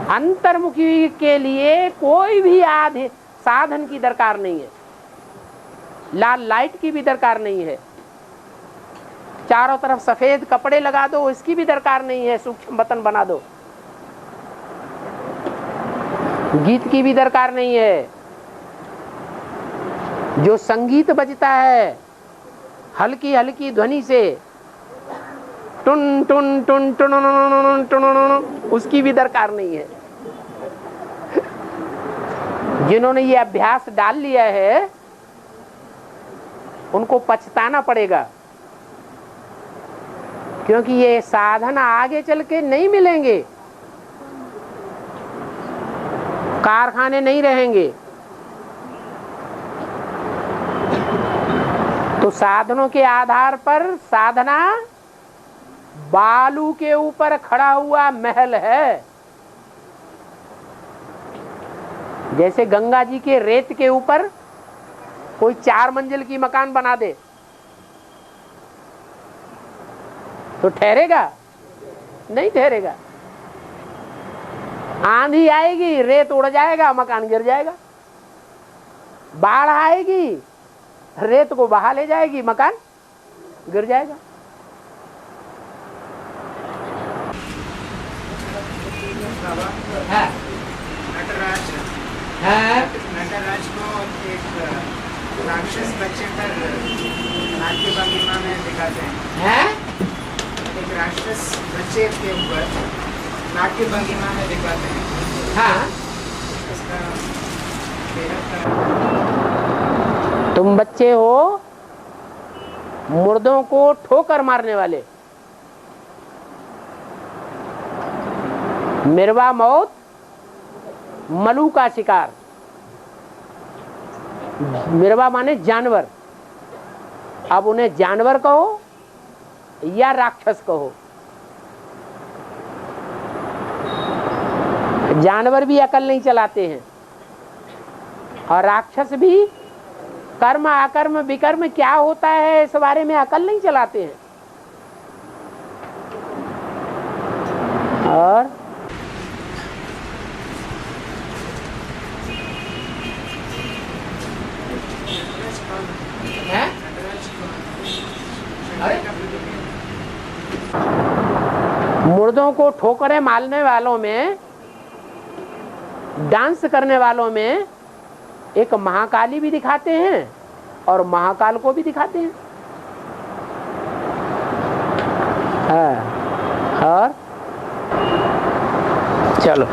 अंतर्मुखी के लिए कोई भी आधे साधन की दरकार नहीं है, लाल लाइट की भी दरकार नहीं है, चारों तरफ सफेद कपड़े लगा दो इसकी भी दरकार नहीं है, सूक्ष्म बटन बना दो, गीत की भी दरकार नहीं है। जो संगीत बजता है हल्की हल्की ध्वनि से, टुन टुन टुन टुन टुन टुन, उसकी भी दरकार नहीं है। जिन्होंने ये अभ्यास डाल लिया है उनको पछताना पड़ेगा, क्योंकि ये साधन आगे चल के नहीं मिलेंगे, कारखाने नहीं रहेंगे। तो साधनों के आधार पर साधना बालू के ऊपर खड़ा हुआ महल है। जैसे गंगा जी के रेत के ऊपर कोई 4 मंजिल की मकान बना दे तो ठहरेगा? नहीं ठहरेगा। आंधी आएगी, रेत उड़ जाएगा, मकान गिर जाएगा। बाढ़ आएगी, रेत को बहा ले जाएगी, मकान गिर जाएगा। नटराज को एक राक्षस बच्चे पर नाट्य भंगिमा में दिखाते हैं। एक राक्षस बच्चे के ऊपर नाट्य भंगिमा में दिखाते हैं। हाँ, इसका तुम बच्चे हो मुर्दों को ठोकर मारने वाले। मिरवा मौत मलू का शिकार। मिरवा माने जानवर। अब उन्हें जानवर कहो या राक्षस कहो, जानवर भी अकल नहीं चलाते हैं और राक्षस भी कर्म अकर्म विकर्म क्या होता है इस बारे में अकल नहीं चलाते हैं। और मुर्दों को ठोकरें मारने वालों में, डांस करने वालों में एक महाकाली भी दिखाते हैं और महाकाल को भी दिखाते हैं। हाँ, और चलो